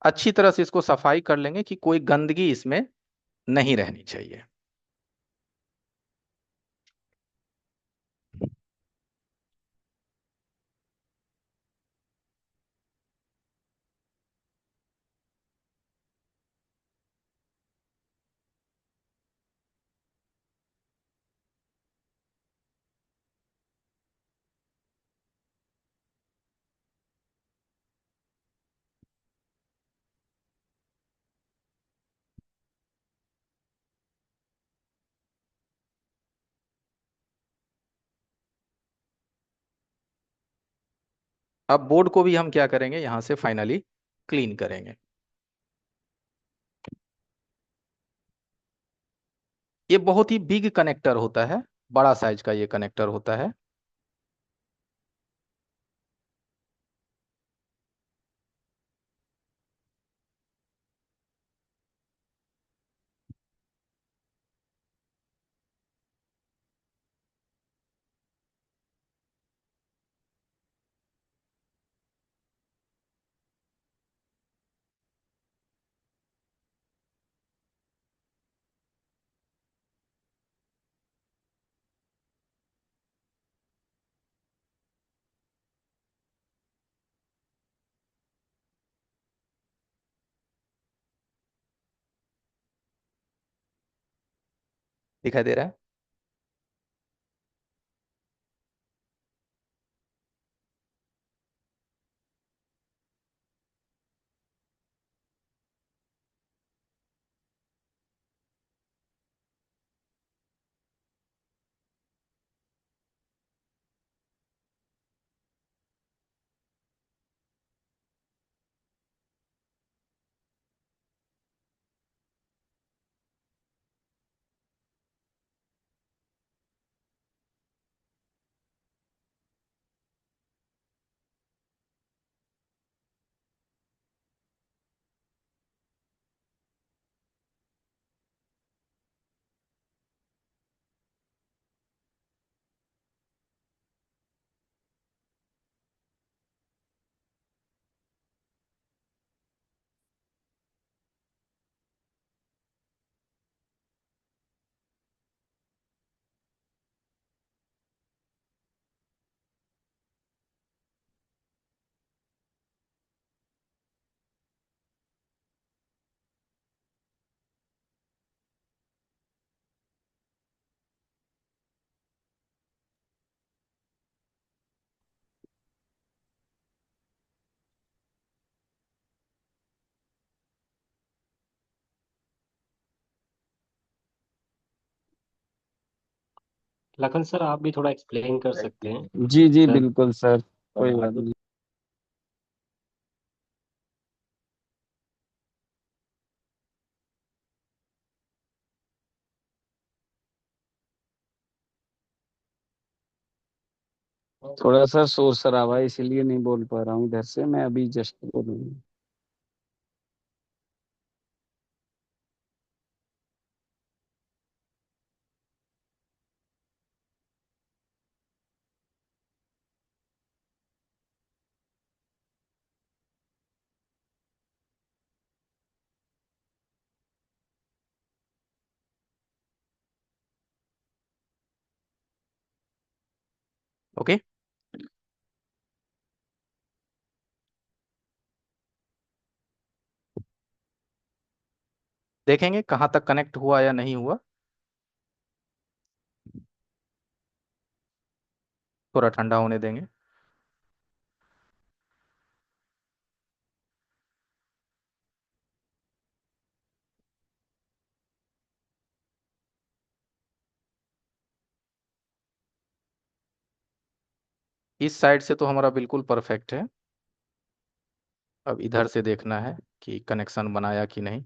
अच्छी तरह से इसको सफाई कर लेंगे कि कोई गंदगी इसमें नहीं रहनी चाहिए। अब बोर्ड को भी हम क्या करेंगे, यहाँ से फाइनली क्लीन करेंगे। ये बहुत ही बिग कनेक्टर होता है, बड़ा साइज का ये कनेक्टर होता है। दिखाई दे रहा है? लखन सर, आप भी थोड़ा एक्सप्लेन कर सकते हैं जी जी सर। बिल्कुल सर, कोई बात नहीं। थोड़ा सा शोर शराबा है, इसीलिए नहीं बोल पा रहा हूँ इधर से, मैं अभी जस्ट बोलूंगा। ओके। देखेंगे कहाँ तक कनेक्ट हुआ या नहीं हुआ। थोड़ा ठंडा होने देंगे। इस साइड से तो हमारा बिल्कुल परफेक्ट है। अब इधर से देखना है कि कनेक्शन बनाया कि नहीं।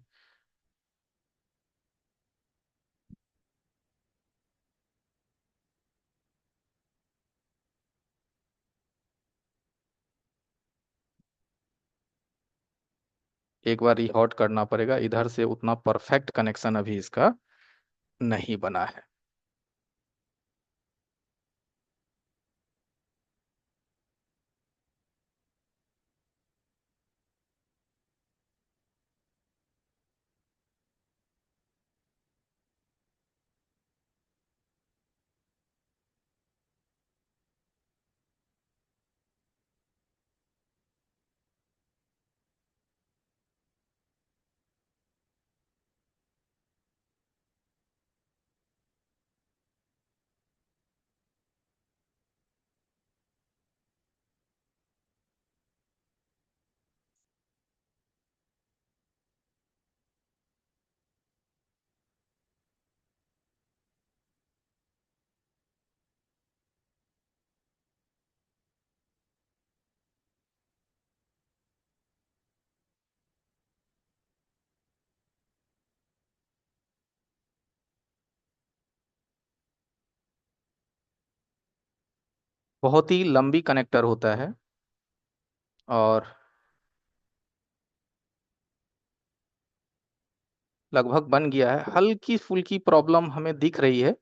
एक बार हॉट करना पड़ेगा, इधर से उतना परफेक्ट कनेक्शन अभी इसका नहीं बना है। बहुत ही लंबी कनेक्टर होता है, और लगभग बन गया है। हल्की फुल्की प्रॉब्लम हमें दिख रही है,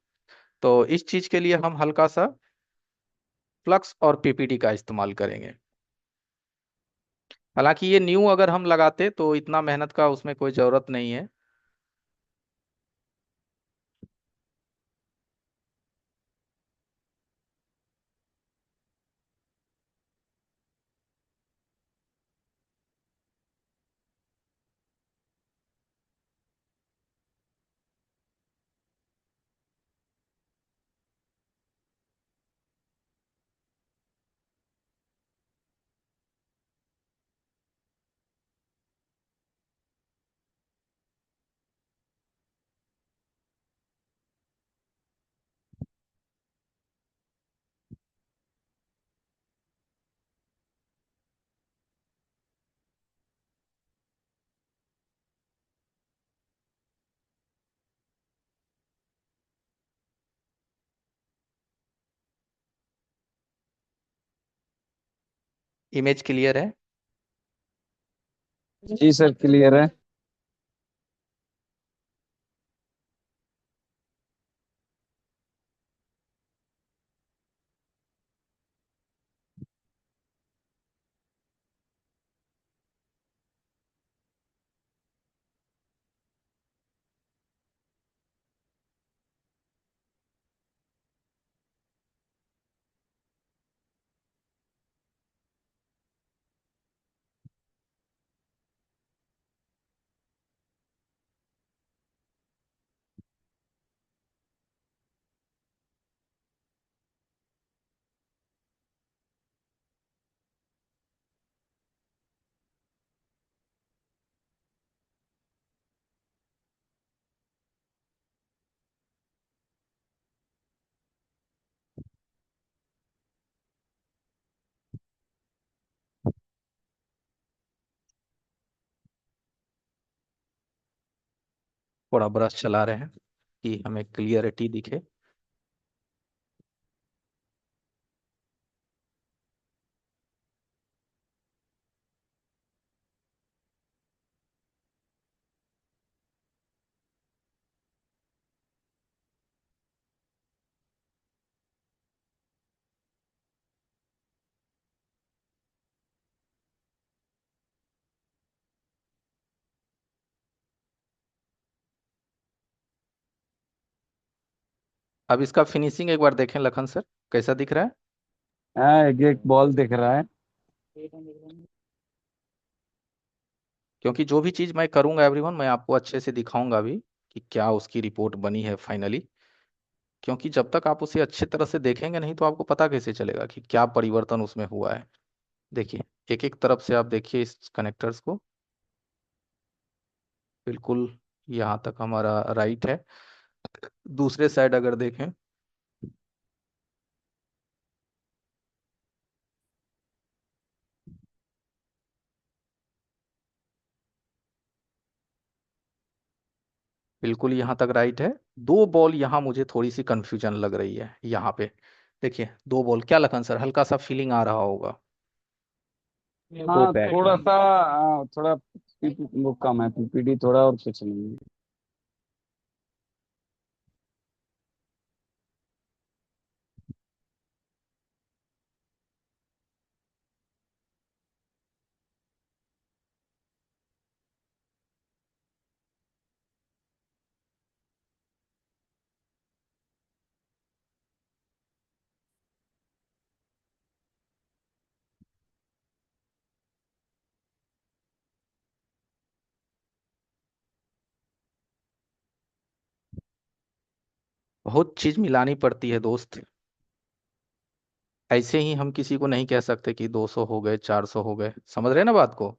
तो इस चीज के लिए हम हल्का सा फ्लक्स और पीपीटी का इस्तेमाल करेंगे। हालांकि ये न्यू अगर हम लगाते तो इतना मेहनत का उसमें कोई जरूरत नहीं है। इमेज क्लियर है? जी सर, क्लियर है। थोड़ा ब्रश चला रहे हैं कि हमें क्लियरिटी दिखे। अब इसका फिनिशिंग एक बार देखें लखन सर, कैसा दिख रहा है? हाँ, एक एक बॉल दिख रहा है। क्योंकि जो भी चीज मैं करूंगा एवरीवन, मैं आपको अच्छे से दिखाऊंगा भी कि क्या उसकी रिपोर्ट बनी है फाइनली। क्योंकि जब तक आप उसे अच्छी तरह से देखेंगे नहीं तो आपको पता कैसे चलेगा कि क्या परिवर्तन उसमें हुआ है। देखिए, एक एक तरफ से आप देखिए इस कनेक्टर्स को। बिल्कुल यहाँ तक हमारा राइट है। दूसरे साइड अगर देखें, बिल्कुल यहाँ तक राइट है। दो बॉल यहाँ मुझे थोड़ी सी कंफ्यूजन लग रही है यहाँ पे। देखिए, दो बॉल क्या लखन सर, हल्का सा फीलिंग आ रहा होगा? हाँ, थोड़ा सा थोड़ा वो कम है, पीपीडी थोड़ा, और कुछ नहीं है। बहुत चीज मिलानी पड़ती है दोस्त। ऐसे ही हम किसी को नहीं कह सकते कि 200 हो गए, 400 हो गए। समझ रहे हैं ना बात को?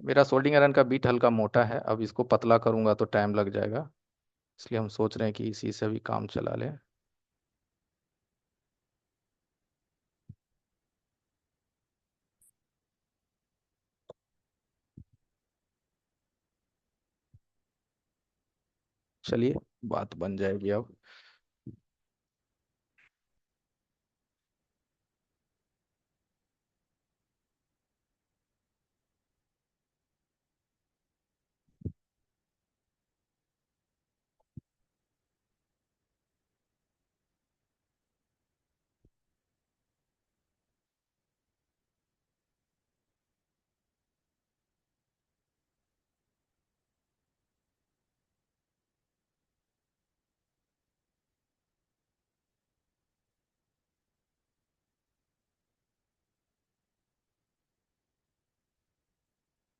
मेरा सोल्डिंग आयरन का बीट हल्का मोटा है, अब इसको पतला करूंगा तो टाइम लग जाएगा। इसलिए हम सोच रहे हैं कि इसी से भी काम चला लें। चलिए, बात बन जाएगी अब।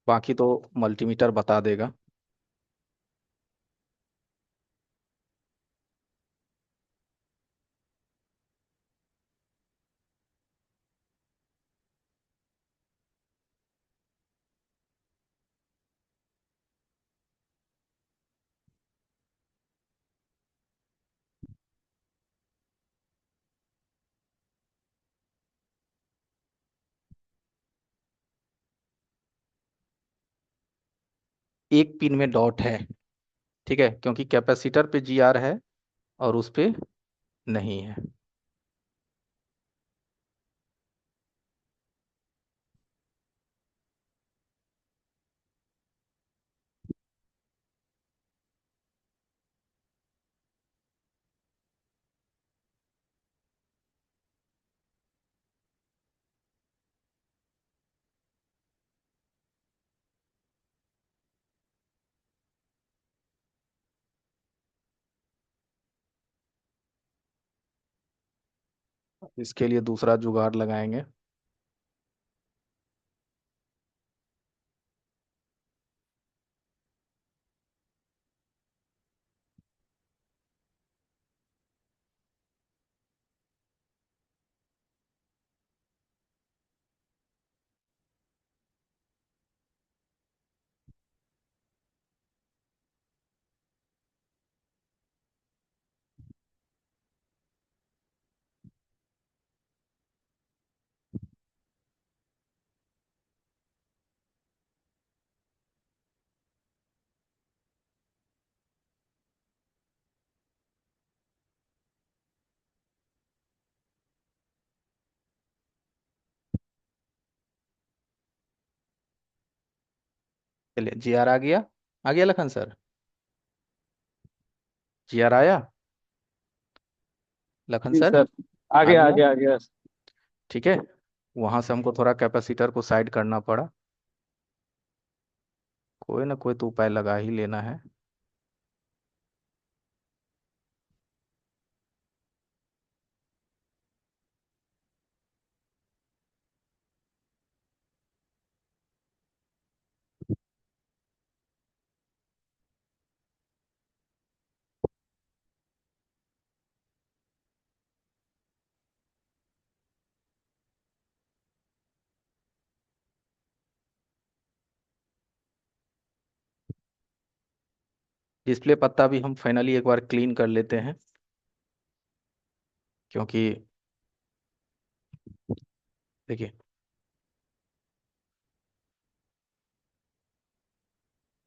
बाकी तो मल्टीमीटर बता देगा। 1 पिन में डॉट है, ठीक है, क्योंकि कैपेसिटर पे जी आर है और उस पे नहीं है। इसके लिए दूसरा जुगाड़ लगाएंगे। चलिए, जी आर आ गया लखन सर। जी आर आया, लखन जी सर। सर। आ आगे गया, आगे आगे। ठीक है। वहां से हमको थोड़ा कैपेसिटर को साइड करना पड़ा। कोई ना कोई तो उपाय लगा ही लेना है। डिस्प्ले पत्ता भी हम फाइनली एक बार क्लीन कर लेते हैं, क्योंकि देखिए,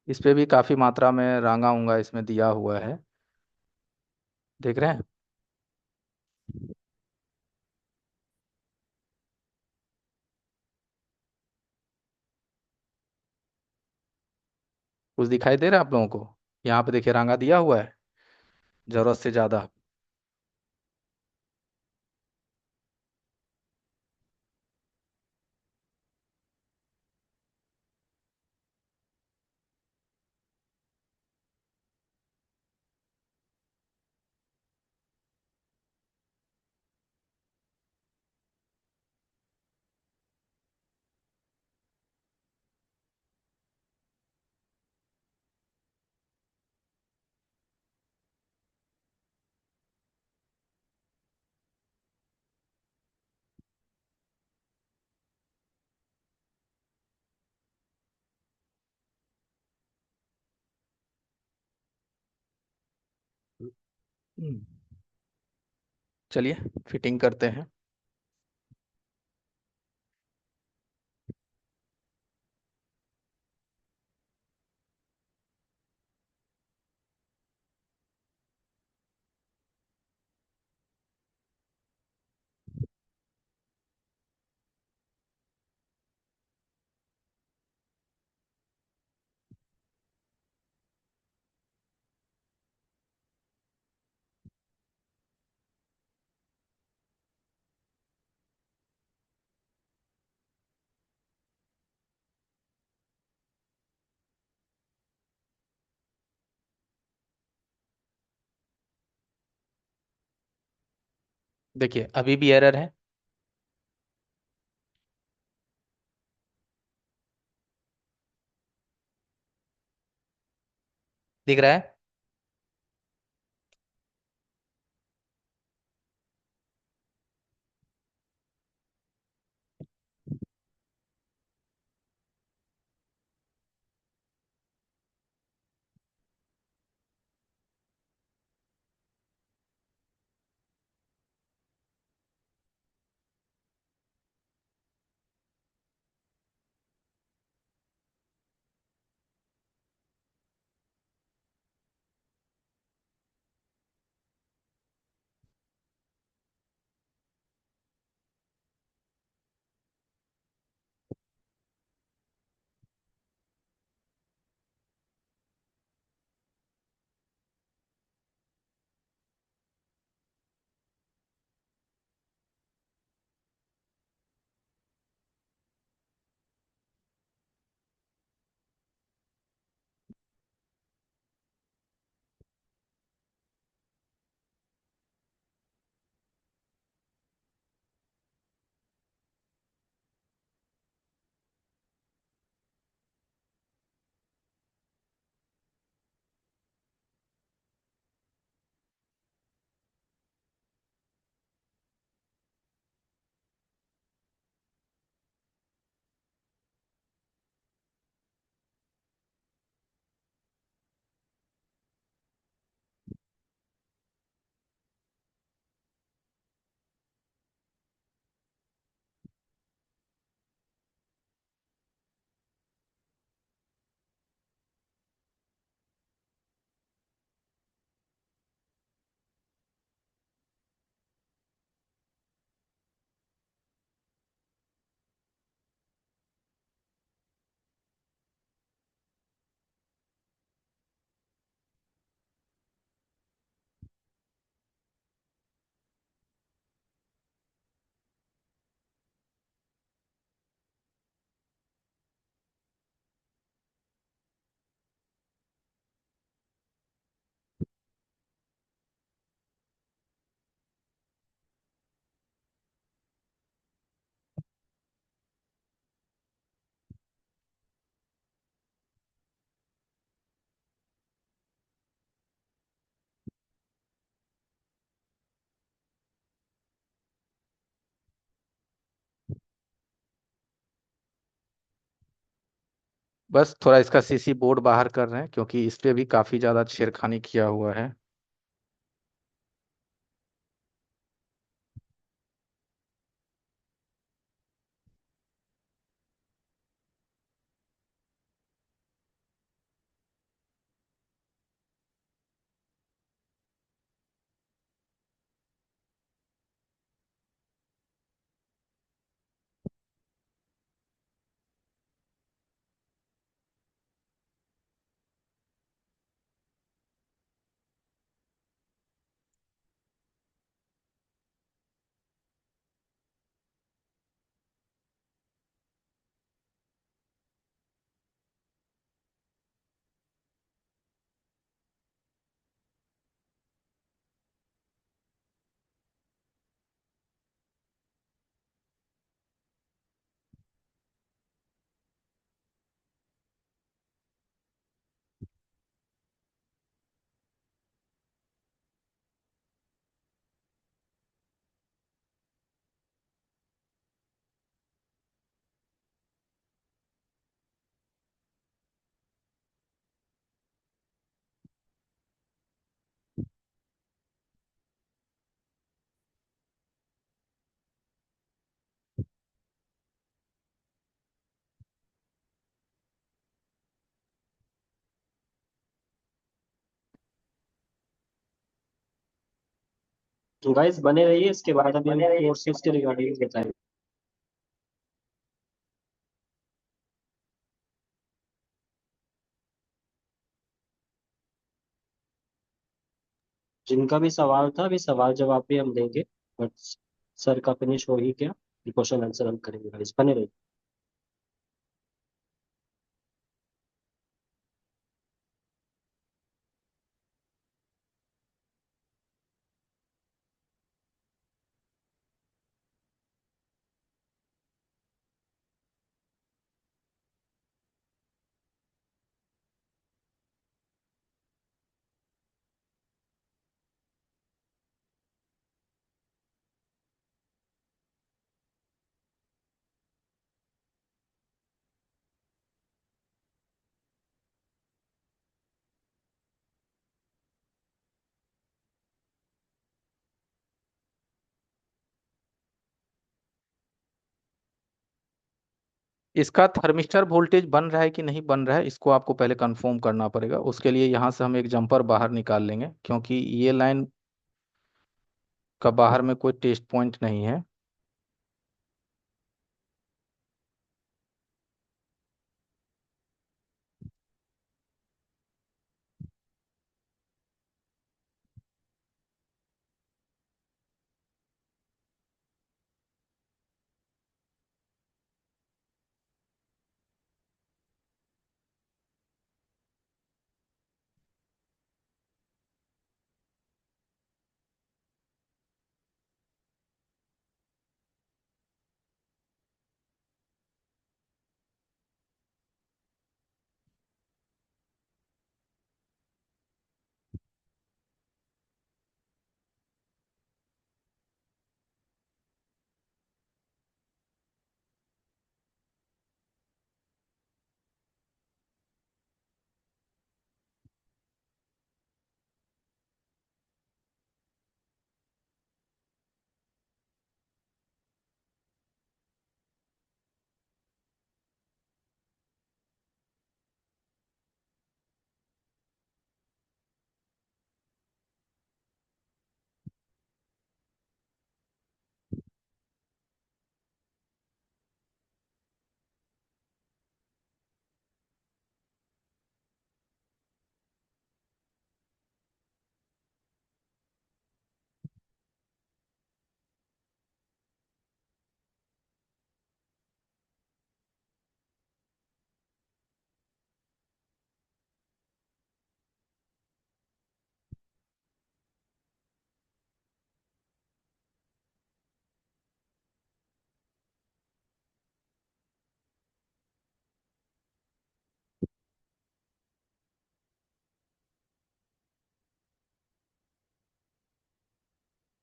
इस पे भी काफी मात्रा में रांगा उंगा इसमें दिया हुआ है, देख रहे हैं। कुछ दिखाई दे रहा है आप लोगों को? यहाँ पे देखिए रांगा दिया हुआ है, जरूरत से ज्यादा। हम्म, चलिए फिटिंग करते हैं। देखिए अभी भी एरर है। दिख रहा है? बस थोड़ा इसका सीसी बोर्ड बाहर कर रहे हैं क्योंकि इस पे भी काफी ज्यादा छेड़खानी किया हुआ है। गाइस बने रहिए, इसके बाद अभी हम कोर्सेज के रिगार्डिंग बताएंगे। जिनका भी सवाल था अभी सवाल जवाब भी हम देंगे, बट सर का फिनिश हो ही गया, क्वेश्चन आंसर हम करेंगे। गाइस बने रहिए। इसका थर्मिस्टर वोल्टेज बन रहा है कि नहीं बन रहा है, इसको आपको पहले कंफर्म करना पड़ेगा। उसके लिए यहाँ से हम एक जंपर बाहर निकाल लेंगे, क्योंकि ये लाइन का बाहर में कोई टेस्ट पॉइंट नहीं है।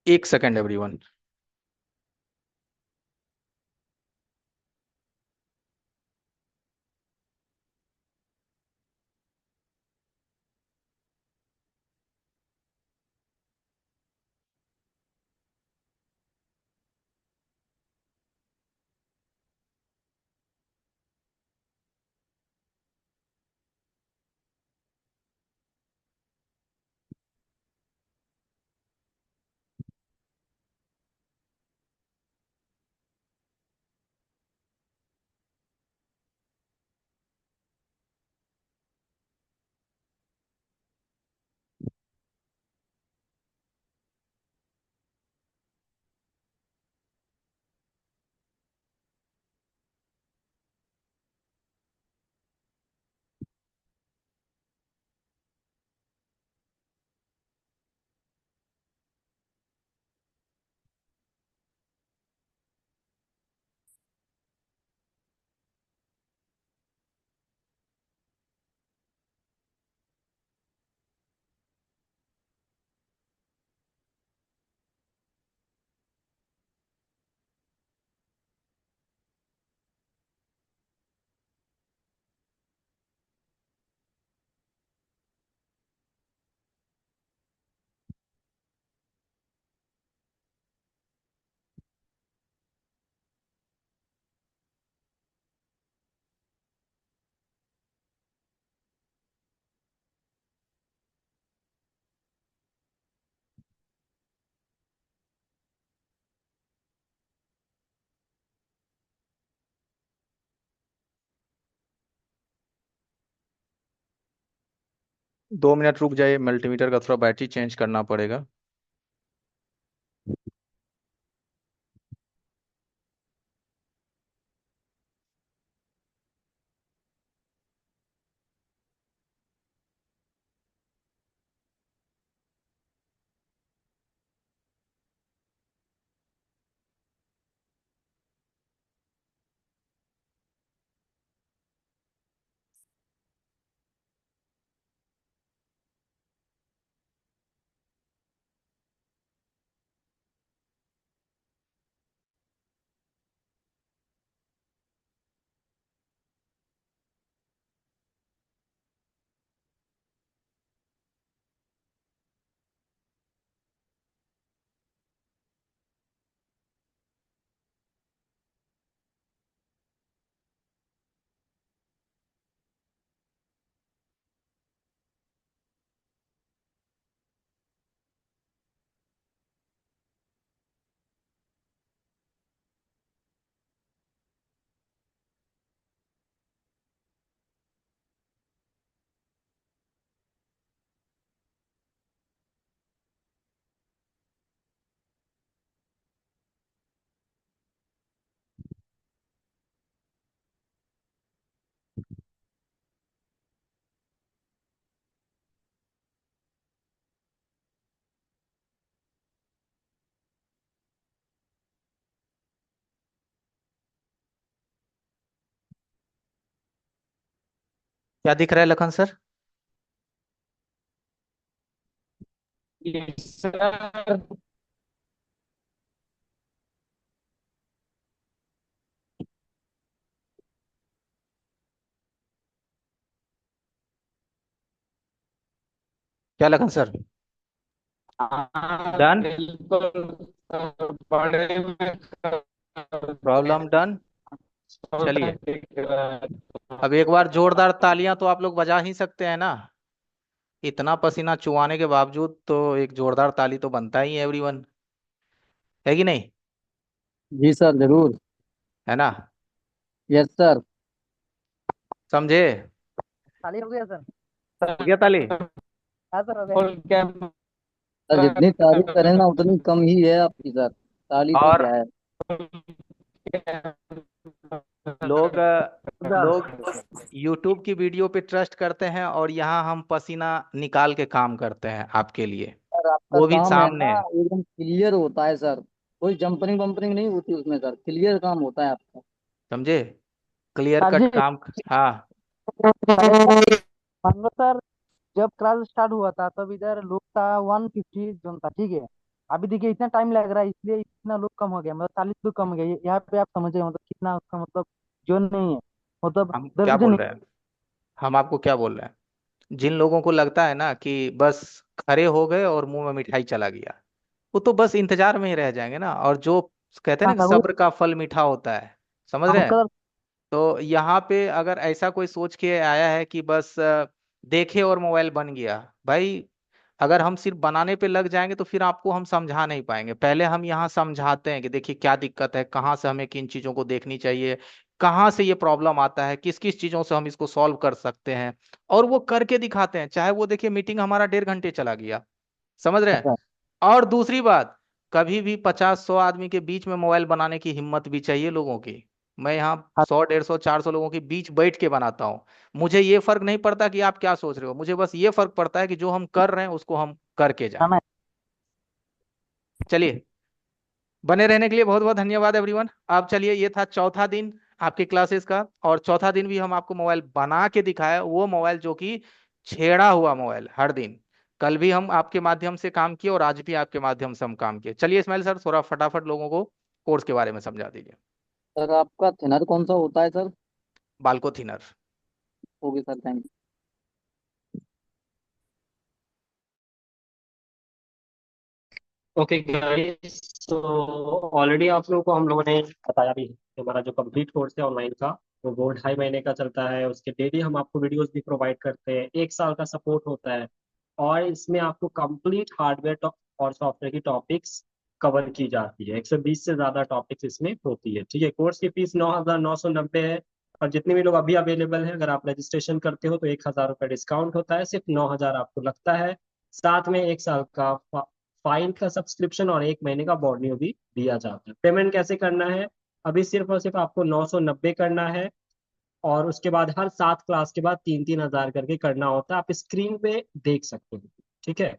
एक सेकेंड एवरीवन। 2 मिनट रुक जाइए, मल्टीमीटर का थोड़ा बैटरी चेंज करना पड़ेगा। क्या दिख रहा है लखन सर? सर क्या लखन सर? हाँ डन। बिल्कुल सर, बड़े में कर प्रॉब्लम दिया, डन। छोटा चलिए, दिख रहा है अब एक बार जोरदार तालियां तो आप लोग बजा ही सकते हैं ना। इतना पसीना चुवाने के बावजूद तो एक जोरदार ताली तो बनता ही है एवरीवन, है कि नहीं? जी सर जरूर। है ना? Yes sir. समझे? ताली हो गया सर। हो गया ताली? सर। हाँ सर हो गया। फुल कैमरा सर जितनी तारीफ करें ना उतनी कम ही है आपकी सर। ताली तो और क्या है। लोग सर लोग YouTube की वीडियो पे ट्रस्ट करते हैं और यहाँ हम पसीना निकाल के काम करते हैं आपके लिए, सर आपका वो भी काम है सामने। ना एकदम क्लियर होता है सर। कोई जंपरिंग वंपरिंग नहीं होती उसमें सर, क्लियर काम होता है आपका। समझे? क्लियर सर कट जी, काम। हाँ। पहले मान लो सर, जब क्लास स्टार्ट हुआ था तब इधर लोग था 150 जोन था, ठीक है। अभी देखिए इतना टाइम लग रहा है इसलिए इतना लोग कम हो गया, मतलब 40 लोग कम हो गया। यहाँ पे आप समझे मतलब कितना उसका मतलब जोन नहीं है, मतलब हम क्या दर्जन बोल नहीं। रहे हैं? हम आपको क्या बोल रहे हैं? जिन लोगों को लगता है ना कि बस खड़े हो गए और मुंह में मिठाई चला गया, वो तो बस इंतजार में ही रह जाएंगे ना। और जो कहते हैं हाँ ना कि सर वो सब्र का फल मीठा होता है, समझ रहे हम हैं? सर। तो यहाँ पे अगर ऐसा कोई सोच के आया है कि बस देखे और मोबाइल बन गया, भाई अगर हम सिर्फ बनाने पे लग जाएंगे तो फिर आपको हम समझा नहीं पाएंगे। पहले हम यहाँ समझाते हैं कि देखिए क्या दिक्कत है, कहाँ से हमें किन चीज़ों को देखनी चाहिए, कहाँ से ये प्रॉब्लम आता है, किस किस चीज़ों से हम इसको सॉल्व कर सकते हैं, और वो करके दिखाते हैं। चाहे वो देखिए मीटिंग हमारा 1.5 घंटे चला गया, समझ रहे हैं? अच्छा। और दूसरी बात, कभी भी 50-100 आदमी के बीच में मोबाइल बनाने की हिम्मत भी चाहिए लोगों की। मैं यहाँ हाँ 100, 150, 400 लोगों के बीच बैठ के बनाता हूँ। मुझे ये फर्क नहीं पड़ता कि आप क्या सोच रहे हो, मुझे बस ये फर्क पड़ता है कि जो हम कर रहे हैं उसको हम करके हाँ, जाएं। चलिए, बने रहने के लिए बहुत बहुत धन्यवाद एवरीवन। अब चलिए, ये था चौथा दिन आपके क्लासेस का, और चौथा दिन भी हम आपको मोबाइल बना के दिखाया, वो मोबाइल जो कि छेड़ा हुआ मोबाइल हर दिन। कल भी हम आपके माध्यम से काम किए और आज भी आपके माध्यम से हम काम किए। चलिए इस्माइल सर, थोड़ा फटाफट लोगों को कोर्स के बारे में समझा दीजिए। सर आपका थिनर कौन सा होता है sir. Balco thinner. Okay sir, thank okay guys, तो ऑलरेडी आप लोगों को हम लोगों ने बताया भी है कि हमारा जो कंप्लीट कोर्स है ऑनलाइन का, वो 2.5 महीने का चलता है। उसके डेली हम आपको वीडियोस भी प्रोवाइड करते हैं, 1 साल का सपोर्ट होता है। और इसमें आपको कंप्लीट हार्डवेयर और सॉफ्टवेयर की टॉपिक्स कवर की जाती है। 120 से ज्यादा टॉपिक्स इसमें होती है, ठीक है। कोर्स की फीस 9,990 है। और जितने भी लोग अभी अवेलेबल हैं, अगर आप रजिस्ट्रेशन करते हो तो 1,000 रुपये डिस्काउंट होता है, सिर्फ 9,000 आपको लगता है। साथ में 1 साल का फाइन का सब्सक्रिप्शन और 1 महीने का बॉर्नियो भी दिया जाता है। पेमेंट कैसे करना है? अभी सिर्फ और सिर्फ आपको 990 करना है, और उसके बाद हर 7 क्लास के बाद 3-3 हजार करके करना होता है। आप स्क्रीन पे देख सकते हो, ठीक है।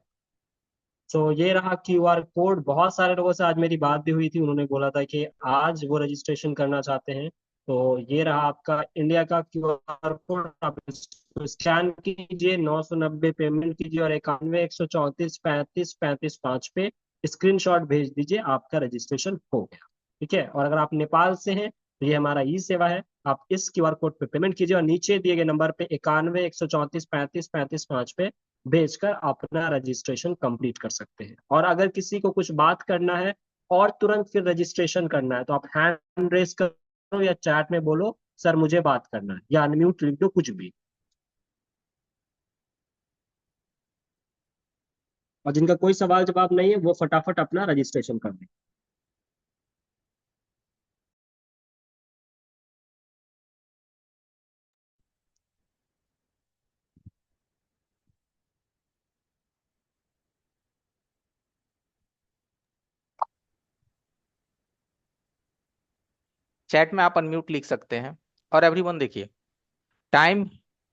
तो ये रहा QR कोड। बहुत सारे लोगों से आज मेरी बात भी हुई थी, उन्होंने बोला था कि आज वो रजिस्ट्रेशन करना चाहते हैं। तो ये रहा आपका इंडिया का QR कोड। आप इसको स्कैन कीजिए, 990 पेमेंट कीजिए, और 91 134 35 35 5 पे स्क्रीनशॉट भेज दीजिए, आपका रजिस्ट्रेशन हो गया, ठीक है। और अगर आप नेपाल से हैं तो ये हमारा ई सेवा है, आप इस QR कोड पे पेमेंट कीजिए और नीचे दिए गए नंबर पे 91 134 35 35 5 पे भेजकर अपना रजिस्ट्रेशन कंप्लीट कर सकते हैं। और अगर किसी को कुछ बात करना है और तुरंत फिर रजिस्ट्रेशन करना है, तो आप हैंड रेस करो या चैट में बोलो सर मुझे बात करना है, या अनम्यूट लिख दो, कुछ भी। और जिनका कोई सवाल जवाब नहीं है वो फटाफट अपना रजिस्ट्रेशन कर दें। चैट में आप अनम्यूट लिख सकते हैं। और एवरीवन देखिए, टाइम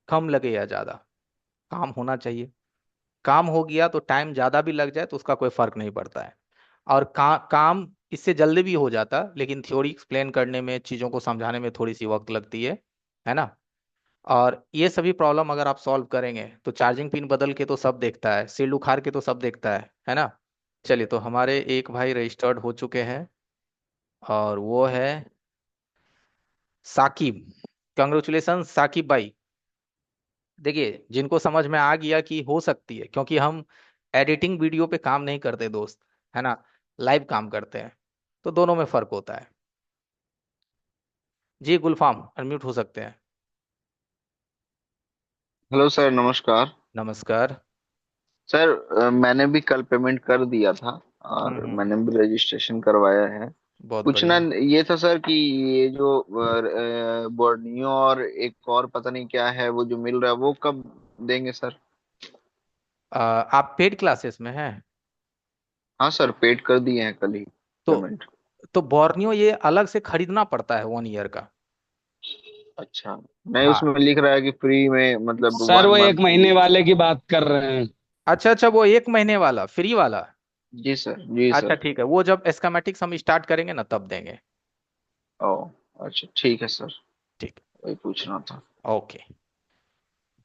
कम लगे या ज्यादा, काम होना चाहिए। काम हो गया तो टाइम ज्यादा भी लग जाए तो उसका कोई फर्क नहीं पड़ता है। और काम इससे जल्दी भी हो जाता, लेकिन थ्योरी एक्सप्लेन करने में, चीजों को समझाने में थोड़ी सी वक्त लगती है ना? और ये सभी प्रॉब्लम अगर आप सॉल्व करेंगे तो चार्जिंग पिन बदल के तो सब देखता है, शील्ड उखाड़ के तो सब देखता है ना। चलिए, तो हमारे एक भाई रजिस्टर्ड हो चुके हैं और वो है साकिब। कंग्रेचुलेशन साकिब भाई। देखिए, जिनको समझ में आ गया कि हो सकती है, क्योंकि हम एडिटिंग वीडियो पे काम नहीं करते दोस्त, है ना, लाइव काम करते हैं, तो दोनों में फर्क होता है। जी गुलफाम अनम्यूट हो सकते हैं। हेलो सर, नमस्कार। नमस्कार। सर, मैंने भी कल पेमेंट कर दिया था और हम्म। मैंने भी रजिस्ट्रेशन करवाया है। बहुत पूछना बढ़िया। ये था सर कि ये जो बोर्नियो और एक और पता नहीं क्या है वो जो मिल रहा है वो कब देंगे सर? आप पेड क्लासेस में हैं? हाँ सर, पेड कर दिए हैं कल ही तो पेमेंट। बोर्नियो ये अलग से खरीदना पड़ता है 1 ईयर का। अच्छा। नहीं, हाँ। उसमें लिख रहा है कि फ्री में, मतलब सर वन वो एक मंथ महीने वाले की बात कर रहे हैं। अच्छा अच्छा, वो 1 महीने वाला फ्री वाला। जी सर, जी अच्छा सर। ठीक है, वो जब एस्केमेटिक्स हम स्टार्ट करेंगे ना तब देंगे। ओ, अच्छा ठीक है सर। ठीक। वही पूछना था। ओके।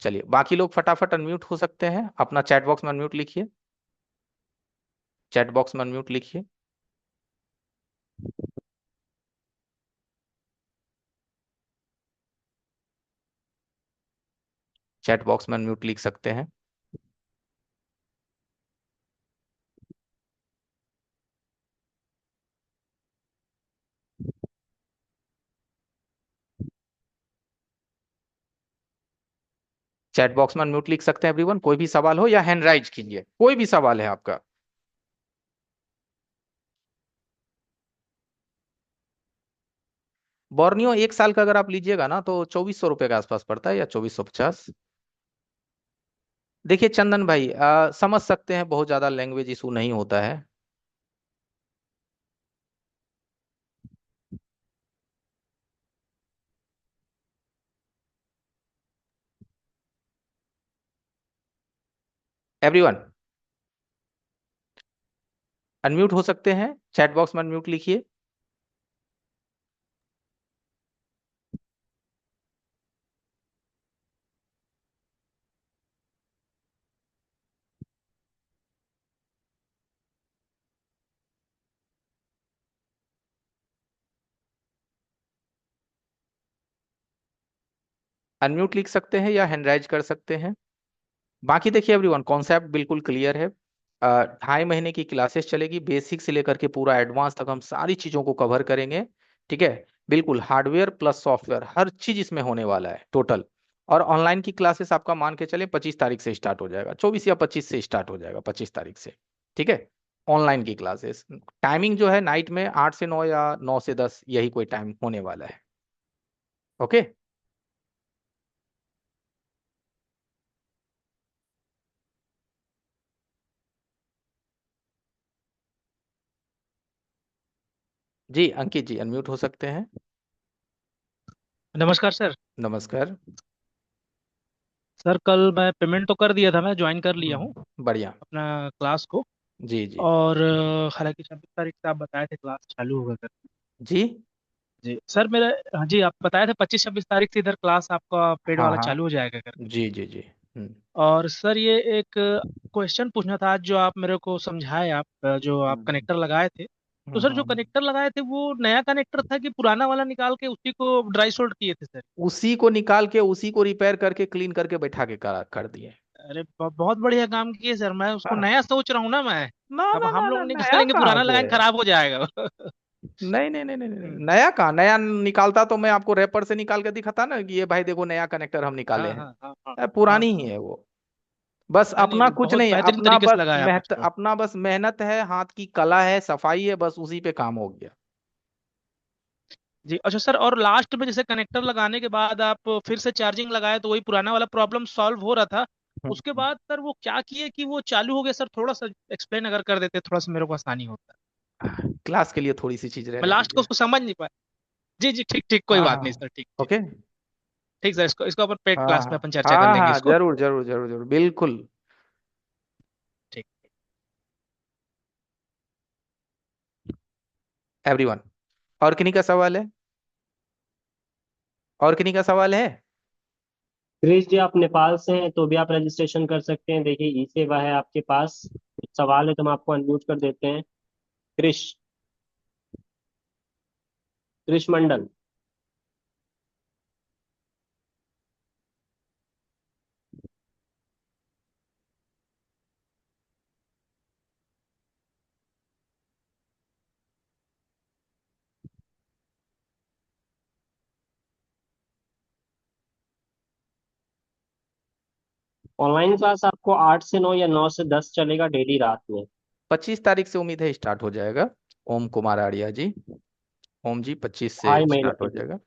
चलिए, बाकी लोग फटाफट अनम्यूट हो सकते हैं, अपना चैट बॉक्स में अनम्यूट लिखिए। चैट बॉक्स में अनम्यूट लिखिए। चैट बॉक्स में अनम्यूट लिख सकते हैं। चैट बॉक्स में अनम्यूट लिख सकते हैं एवरीवन। कोई भी सवाल हो या हैंड राइज कीजिए, कोई भी सवाल है आपका। बोर्नियो 1 साल का अगर आप लीजिएगा ना तो 2400 रुपये के आसपास पड़ता है, या 2450। देखिए चंदन भाई, समझ सकते हैं बहुत ज्यादा लैंग्वेज इशू नहीं होता है। एवरीवन अनम्यूट हो सकते हैं, चैट बॉक्स में अनम्यूट लिखिए। अनम्यूट लिख सकते हैं या हैंड राइज कर सकते हैं। बाकी देखिए एवरीवन, कॉन्सेप्ट बिल्कुल क्लियर है। 2.5 महीने की क्लासेस चलेगी, बेसिक से लेकर के पूरा एडवांस तक हम सारी चीजों को कवर करेंगे। ठीक है, बिल्कुल हार्डवेयर प्लस सॉफ्टवेयर हर चीज इसमें होने वाला है टोटल। और ऑनलाइन की क्लासेस आपका मान के चले 25 तारीख से स्टार्ट हो जाएगा, 24 या 25 से स्टार्ट हो जाएगा, 25 तारीख से। ठीक है, ऑनलाइन की क्लासेस टाइमिंग जो है नाइट में 8 से 9 या 9 से 10, यही कोई टाइम होने वाला है। ओके। जी अंकित जी अनम्यूट हो सकते हैं। नमस्कार सर। नमस्कार। सर कल मैं पेमेंट तो कर दिया था, मैं ज्वाइन कर लिया हूँ बढ़िया। अपना क्लास को। जी जी। और हालांकि 26 तारीख से आप बताए थे क्लास चालू होगा कर। जी। जी सर, मेरा, हाँ जी, आप बताए थे 25-26 तारीख से इधर क्लास आपका पेड हाँ वाला हाँ। चालू हो जाएगा कर। जी जी जी। हम्म। और सर ये एक क्वेश्चन पूछना था, आज जो आप मेरे को समझाए, आप जो आप हम्म। कनेक्टर लगाए थे, तो सर जो हम्म। कनेक्टर लगाए थे वो नया कनेक्टर था कि पुराना वाला निकाल के उसी को ड्राई सोल्ड किए थे सर? उसी को निकाल के उसी को रिपेयर करके क्लीन करके बैठा के कर दिए। अरे बहुत बढ़िया काम किए सर, मैं उसको हाँ। नया सोच रहा हूँ ना मैं। ना अब ना हम ना ना, लोग नया निकालेंगे कहाँ पुराना से? लगाएंगे, खराब हो जाएगा। नहीं नहीं नहीं नहीं नहीं, हम्म, नया कहाँ? नया निकालता तो मैं आपको रैपर से निकाल के दिखाता ना कि ये भाई देखो नया कनेक्टर हम निकाले हाँ हैं। हाँ हाँ हाँ हाँ पुरानी ही हाँ। है वो। बस नहीं अपना नहीं, कुछ बहुत नहीं, बेहतरीन अपना तरीके से बस लगाया आप उसको। अपना बस मेहनत है, हाथ की कला है, सफाई है, बस उसी पे काम हो गया। जी अच्छा सर, और लास्ट में जैसे कनेक्टर लगाने के बाद आप फिर से चार्जिंग लगाए तो वही पुराना वाला प्रॉब्लम सॉल्व हो रहा था। उसके हम्म। बाद सर वो क्या किए कि वो चालू हो गया सर? थोड़ा सा एक्सप्लेन अगर कर देते, थोड़ा सा मेरे को आसानी होता। क्लास के लिए थोड़ी सी चीज मैं रहने लास्ट को दीजिए। उसको समझ नहीं पाया। जी जी, ठीक ठीक, कोई हाँ बात हाँ। नहीं सर, ठीक ठीक। ओके। ठीक सर, इसको इसको अपन पेड हाँ क्लास में हाँ अपन चर्चा कर हाँ लेंगे हाँ, इसको। जरूर जरूर जरूर जरूर बिल्कुल। ठीक। एवरीवन, और किन्हीं का सवाल है? और किन्हीं का सवाल है? क्रिश जी, आप नेपाल से हैं तो भी आप रजिस्ट्रेशन कर सकते हैं। देखिए, ई सेवा है आपके पास। कुछ सवाल है तो हम आपको अनम्यूट कर देते हैं। क्रिश, क्रिश मंडल। ऑनलाइन क्लास आपको 8 से 9 या 9 से 10 चलेगा डेली रात में। 25 तारीख से उम्मीद है स्टार्ट हो जाएगा। ओम कुमार आर्या जी। ओम जी 25 से ढाई महीने स्टार्ट के हो लिए। जाएगा।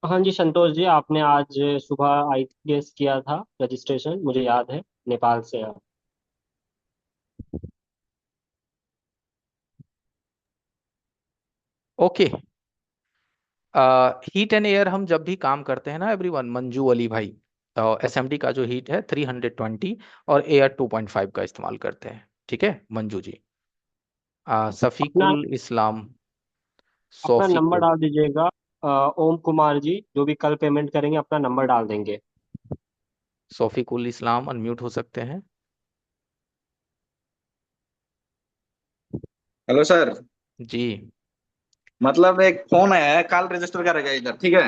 हाँ जी संतोष जी, आपने आज सुबह आई गेस किया था रजिस्ट्रेशन, मुझे याद है। नेपाल से आप। ओके। हीट एंड एयर हम जब भी काम करते हैं ना एवरीवन, मंजू अली भाई, तो एसएमडी का जो हीट है 320 और एयर 2.5 का इस्तेमाल करते हैं। ठीक है मंजू जी। अपना सफीकुल इस्लाम। अपना नंबर सोफिकुल। डाल दीजिएगा। ओम कुमार जी, जो भी कल पेमेंट करेंगे अपना नंबर डाल देंगे। सोफिकुल इस्लाम अनम्यूट हो सकते हैं। Hello sir. जी। मतलब एक फोन आया है, कल रजिस्टर करेगा इधर, ठीक है।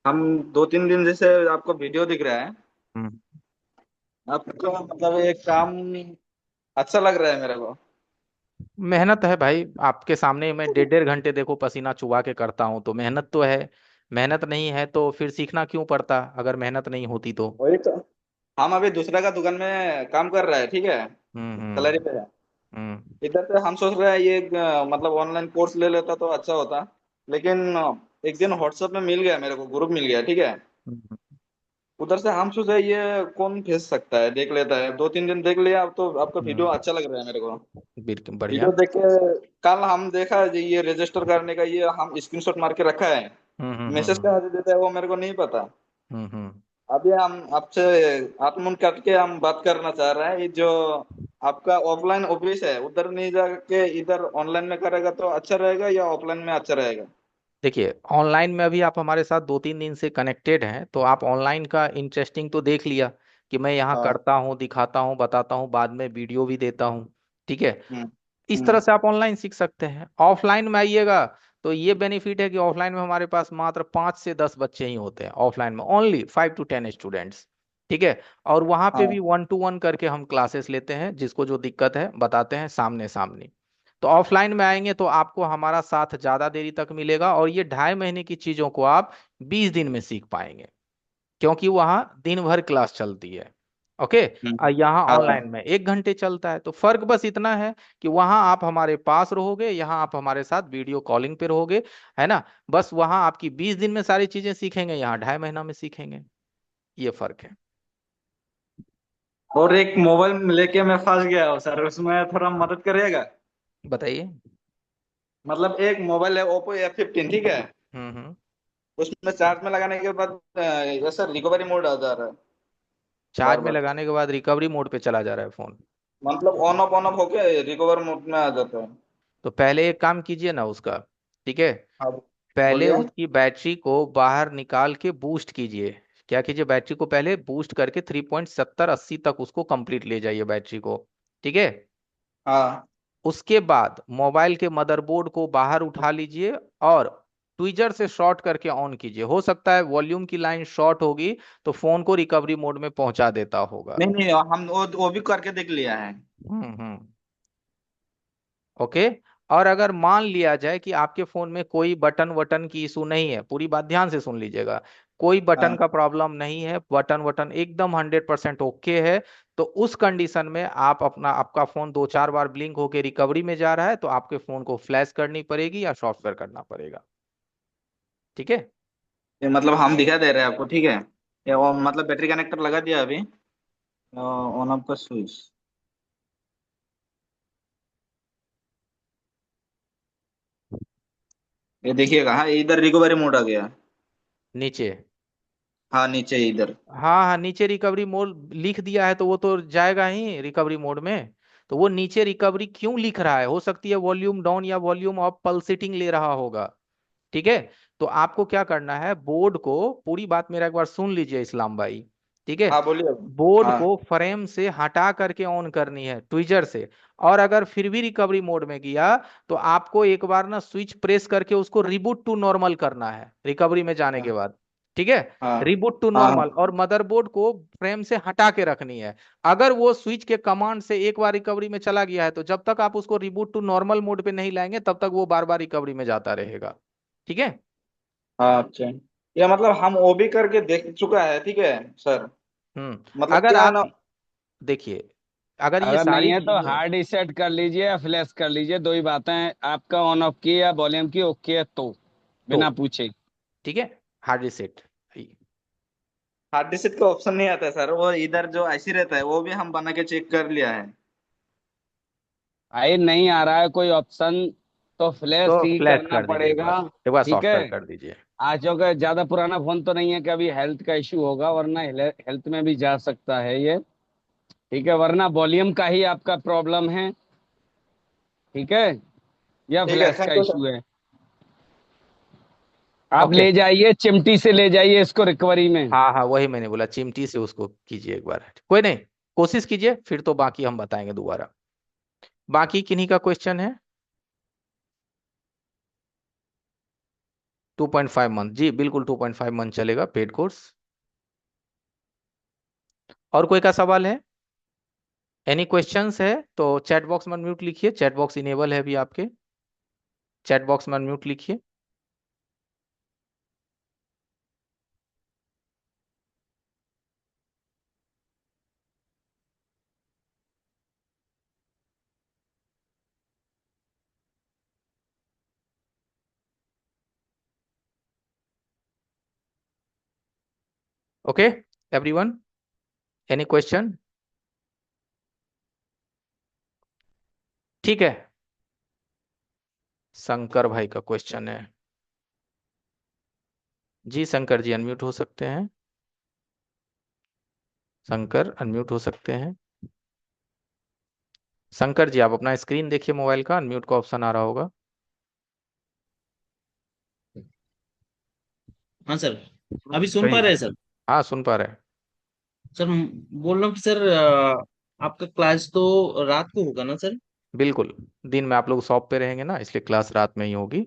हम 2-3 दिन जैसे आपको वीडियो दिख रहा है। हम्म। आपको मतलब एक काम अच्छा लग रहा है मेरे को। मेहनत है भाई, आपके सामने मैं 1.5 घंटे देखो पसीना चुबा के करता हूँ, तो मेहनत तो है। मेहनत नहीं है तो फिर सीखना क्यों पड़ता, अगर मेहनत नहीं होती तो। वही तो। हम अभी दूसरे का दुकान में काम कर रहा है, ठीक है। हम्म। सैलरी पे है। हम्म। इधर से हम सोच रहे हैं ये मतलब ऑनलाइन कोर्स ले लेता तो अच्छा होता। लेकिन एक दिन व्हाट्सएप में मिल गया, मेरे को ग्रुप मिल गया, ठीक है। हम्म। उधर से हम सोचे ये कौन भेज सकता है, देख लेता है। 2-3 दिन देख लिया, अब तो आपका वीडियो हम्म। अच्छा लग रहा है मेरे को। बिल्कुल बढ़िया। वीडियो देख के कल हम देखा ये रजिस्टर करने का, ये हम स्क्रीनशॉट मार के रखा है। मैसेज हम्म। कहाँ से देता है वो मेरे को नहीं पता। हम्म। अभी हम आपसे आत्मन कट के हम बात करना चाह रहे हैं, ये जो आपका ऑफलाइन ऑफिस है उधर नहीं जाके इधर ऑनलाइन में करेगा तो अच्छा रहेगा या ऑफलाइन में अच्छा रहेगा? देखिए ऑनलाइन में अभी आप हमारे साथ 2-3 दिन से कनेक्टेड हैं, तो आप ऑनलाइन का इंटरेस्टिंग तो देख लिया कि मैं यहाँ हाँ। करता हूँ, दिखाता हूँ, बताता हूँ, बाद में वीडियो भी देता हूँ। ठीक है। हम्म। इस तरह हम्म। से आप ऑनलाइन सीख सकते हैं। ऑफलाइन में आइएगा तो ये बेनिफिट है कि ऑफलाइन में हमारे पास मात्र 5 से 10 बच्चे ही होते हैं, ऑफलाइन में ओनली 5 to 10 स्टूडेंट्स। ठीक है। और वहां पे भी हाँ। 1 to 1 करके हम क्लासेस लेते हैं, जिसको जो दिक्कत है बताते हैं सामने सामने। तो ऑफलाइन में आएंगे तो आपको हमारा साथ ज्यादा देरी तक मिलेगा, और ये 2.5 महीने की चीजों को आप 20 दिन में सीख पाएंगे, क्योंकि वहां दिन भर क्लास चलती है। ओके। हम्म। यहाँ हाँ। ऑनलाइन में 1 घंटे चलता है, तो फर्क बस इतना है कि वहां आप हमारे पास रहोगे, यहाँ आप हमारे साथ वीडियो कॉलिंग पे रहोगे, है ना। बस वहां आपकी 20 दिन में सारी चीजें सीखेंगे, यहाँ 2.5 महीना में सीखेंगे। ये फर्क है। और एक मोबाइल लेके मैं फंस गया हूँ सर, उसमें थोड़ा मदद करिएगा। बताइए। मतलब एक मोबाइल है ओप्पो F15, ठीक है। हम्म। उसमें चार्ज में लगाने के बाद ये सर रिकवरी मोड आ जा रहा है बार चार्ज में बार। लगाने के बाद रिकवरी मोड पे चला जा रहा है फोन। मतलब ऑन ऑफ होके रिकवर मोड में आ जाता है। तो पहले एक काम कीजिए ना उसका। ठीक है। हाँ। पहले बोलिए। उसकी बैटरी को बाहर निकाल के बूस्ट कीजिए। क्या कीजिए, बैटरी को पहले बूस्ट करके 3.70-80 तक उसको कंप्लीट ले जाइए बैटरी को। ठीक है। हाँ। उसके बाद मोबाइल के मदरबोर्ड को बाहर उठा लीजिए और ट्विजर से शॉर्ट करके ऑन कीजिए। हो सकता है वॉल्यूम की लाइन शॉर्ट होगी, तो फोन को रिकवरी मोड में पहुंचा देता होगा। नहीं नहीं, हम वो भी करके देख लिया है। हम्म। ओके। और अगर मान लिया जाए कि आपके फोन में कोई बटन वटन की इशू नहीं है, पूरी बात ध्यान से सुन लीजिएगा, कोई बटन हाँ। का प्रॉब्लम नहीं है, बटन वटन एकदम 100% ओके है, तो उस कंडीशन में आप अपना आपका फोन 2-4 बार ब्लिंक होके रिकवरी में जा रहा है, तो आपके फोन को फ्लैश करनी पड़ेगी या सॉफ्टवेयर करना पड़ेगा। ठीक है। ये मतलब हम दिखा दे रहे हैं आपको, ठीक है। ये वो मतलब बैटरी कनेक्टर लगा दिया अभी। ऑन ऑफ का स्विच। ये देखिएगा, हाँ इधर रिकवरी मोड आ गया। नीचे। हाँ नीचे इधर। हाँ हाँ, नीचे रिकवरी मोड लिख दिया है तो वो तो जाएगा ही रिकवरी मोड में। तो वो नीचे रिकवरी क्यों लिख रहा है, हो सकती है वॉल्यूम डाउन या वॉल्यूम अप पल्सेटिंग ले रहा होगा। ठीक है। तो आपको क्या करना है, बोर्ड को, पूरी बात मेरा एक बार सुन लीजिए इस्लाम भाई। ठीक है। हाँ बोलिए। बोर्ड हाँ को फ्रेम से हटा करके ऑन करनी है ट्विजर से। और अगर फिर भी रिकवरी मोड में गया तो आपको एक बार ना स्विच प्रेस करके उसको रिबूट टू नॉर्मल करना है रिकवरी में जाने के हाँ बाद। ठीक है। हाँ रिबूट टू हाँ नॉर्मल, और मदरबोर्ड को फ्रेम से हटा के रखनी है। अगर वो स्विच के कमांड से एक बार रिकवरी में चला गया है तो जब तक आप उसको रिबूट टू नॉर्मल मोड पे नहीं लाएंगे तब तक वो बार बार रिकवरी में जाता रहेगा। ठीक है। हाँ। अच्छा, ये मतलब हम वो भी करके देख चुका है, ठीक है सर। मतलब अगर क्या है आप ना। देखिए, अगर ये अगर नहीं सारी है तो चीजें, हार्ड रीसेट कर लीजिए या फ्लैश कर लीजिए, दो ही बातें हैं। आपका ऑन ऑफ की या वॉल्यूम की ओके है तो तो बिना पूछे। ठीक है, हार्ड रिसेट। हार्ड डिस्क का ऑप्शन नहीं आता है सर, वो इधर जो ऐसी रहता है वो भी हम बना के चेक कर लिया है। भाई नहीं आ रहा है कोई ऑप्शन तो फ्लैश तो ही फ्लैश करना कर दीजिए पड़ेगा। एक बार ठीक है। सॉफ्टवेयर कर दीजिए। आज का ज्यादा पुराना फोन तो नहीं है कि अभी हेल्थ का इशू होगा, वरना हेल्थ में भी जा सकता है ये। ठीक है, वरना वॉल्यूम का ही आपका प्रॉब्लम है। ठीक है, या ठीक है, फ्लैश का थैंक यू सर। इशू है। आप ओके। ले जाइए, चिमटी से ले जाइए इसको रिकवरी में। हाँ हाँ, वही मैंने बोला, चिमटी से उसको कीजिए एक बार, कोई नहीं, कोशिश कीजिए, फिर तो बाकी हम बताएंगे दोबारा। बाकी किन्हीं का क्वेश्चन है? 2.5 मंथ, जी बिल्कुल 2.5 मंथ चलेगा पेड कोर्स। और कोई का सवाल है? एनी क्वेश्चंस है तो चैट बॉक्स में अनम्यूट लिखिए, चैट बॉक्स इनेबल है अभी आपके, चैट बॉक्स में अनम्यूट लिखिए। Okay everyone, any question? ठीक है, शंकर भाई का क्वेश्चन है। जी शंकर जी अनम्यूट हो सकते हैं, शंकर अनम्यूट हो सकते हैं। शंकर जी आप अपना स्क्रीन देखिए मोबाइल का, अनम्यूट का ऑप्शन आ रहा होगा। हाँ सर। अभी सुन पा कहिए। रहे हैं सर? हाँ सुन पा रहे हैं। सर बोल रहा हूँ कि सर आपका क्लास तो रात को होगा ना सर? बिल्कुल, दिन में आप लोग शॉप पे रहेंगे ना, इसलिए क्लास रात में ही होगी।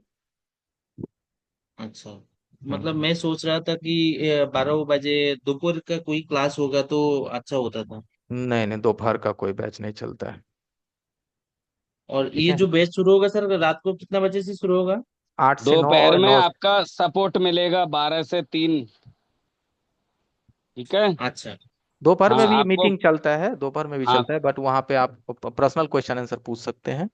अच्छा। मतलब हम्म। मैं सोच रहा था कि 12 बजे दोपहर का कोई क्लास होगा तो अच्छा होता था। नहीं नहीं, दोपहर का कोई बैच नहीं चलता है। और ठीक ये है। जो बैच शुरू होगा सर रात को कितना बजे से शुरू होगा? 8 से 9 दोपहर और में 9। आपका सपोर्ट मिलेगा 12 से 3। ठीक है। अच्छा। दोपहर में हाँ अच्छा। भी आपको। मीटिंग चलता है, दोपहर में भी हाँ चलता है, बट वहां पे आप पर्सनल क्वेश्चन आंसर पूछ सकते हैं।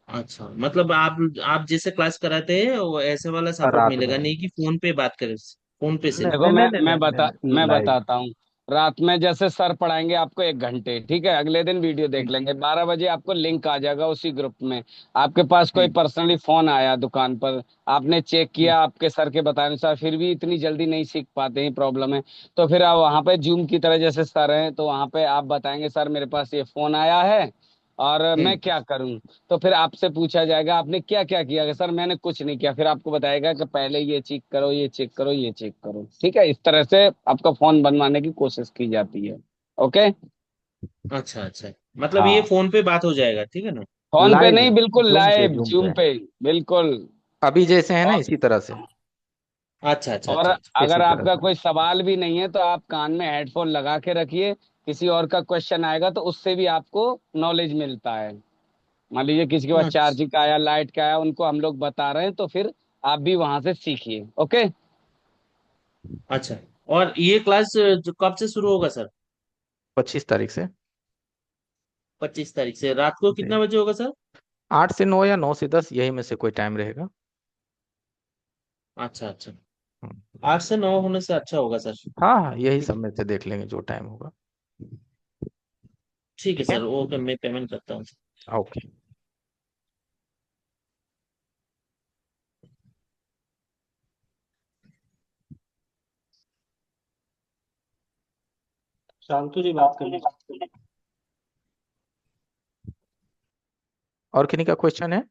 अच्छा मतलब आप जैसे क्लास कराते हैं वो ऐसे वाला सपोर्ट रात में मिलेगा, नहीं कि फोन पे बात करें? फोन पे नहीं सिर्फ? देखो, नहीं नहीं नहीं नहीं मैं नहीं, लाइव। बताता हूँ। रात में जैसे सर पढ़ाएंगे आपको 1 घंटे, ठीक है, अगले दिन वीडियो देख लेंगे। 12 बजे आपको लिंक आ जाएगा उसी ग्रुप में। आपके पास कोई हम्म। पर्सनली फोन आया दुकान पर, आपने चेक हम्म। किया, आपके सर के बताने अनुसार फिर भी इतनी जल्दी नहीं सीख पाते हैं, प्रॉब्लम है। तो फिर आप वहाँ पे जूम की तरह जैसे सर हैं तो वहाँ पे आप बताएंगे सर मेरे पास ये फोन आया है और मैं हम्म। क्या करूं। तो फिर आपसे पूछा जाएगा आपने क्या क्या किया, कि सर मैंने कुछ नहीं किया। फिर आपको बताएगा कि पहले ये चेक करो, ये चेक करो, ये चेक करो। ठीक है, इस तरह से आपका फोन बनवाने की कोशिश की जाती है। ओके। अच्छा अच्छा। मतलब ये हाँ, फोन पे बात हो जाएगा, ठीक है ना? फोन पे लाइव, नहीं, बिल्कुल जूम पे, लाइव जूम जूम पे, पे। बिल्कुल। अभी जैसे है ना और इसी तरह से, अच्छा अच्छा और अच्छा अच्छा। इसी अगर तरह आपका से। कोई सवाल भी नहीं है तो आप कान में हेडफोन लगा के रखिए। किसी और का क्वेश्चन आएगा तो उससे भी आपको नॉलेज मिलता है। मान लीजिए किसी के पास अच्छा चार्जिंग का आया, लाइट का आया, उनको हम लोग बता रहे हैं तो फिर आप भी वहां से सीखिए। ओके। अच्छा। और ये क्लास जो कब से शुरू होगा सर? 25 तारीख से। 25 तारीख से रात को जी, कितना बजे होगा सर? 8 से 9 या 9 से 10, यही में से कोई टाइम रहेगा। अच्छा अच्छा। हम्म। 8 से 9 होने से अच्छा होगा सर। हाँ हाँ, यही सब में से देख लेंगे जो टाइम होगा। ठीक है ठीक है। सर, ओके मैं पेमेंट करता हूँ। ओके। शांतु जी बात कर लीजिए। और किन्हीं का क्वेश्चन है?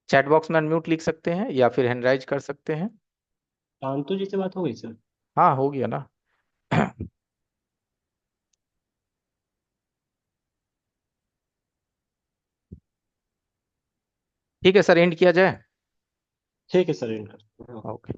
चैट बॉक्स में अनम्यूट लिख सकते हैं या फिर हैंड राइज कर सकते हैं। शांतु जी से बात हो गई सर? हाँ, हो गया ना। ठीक है सर, एंड किया जाए। ठीक है सर, एंड कर। ओके।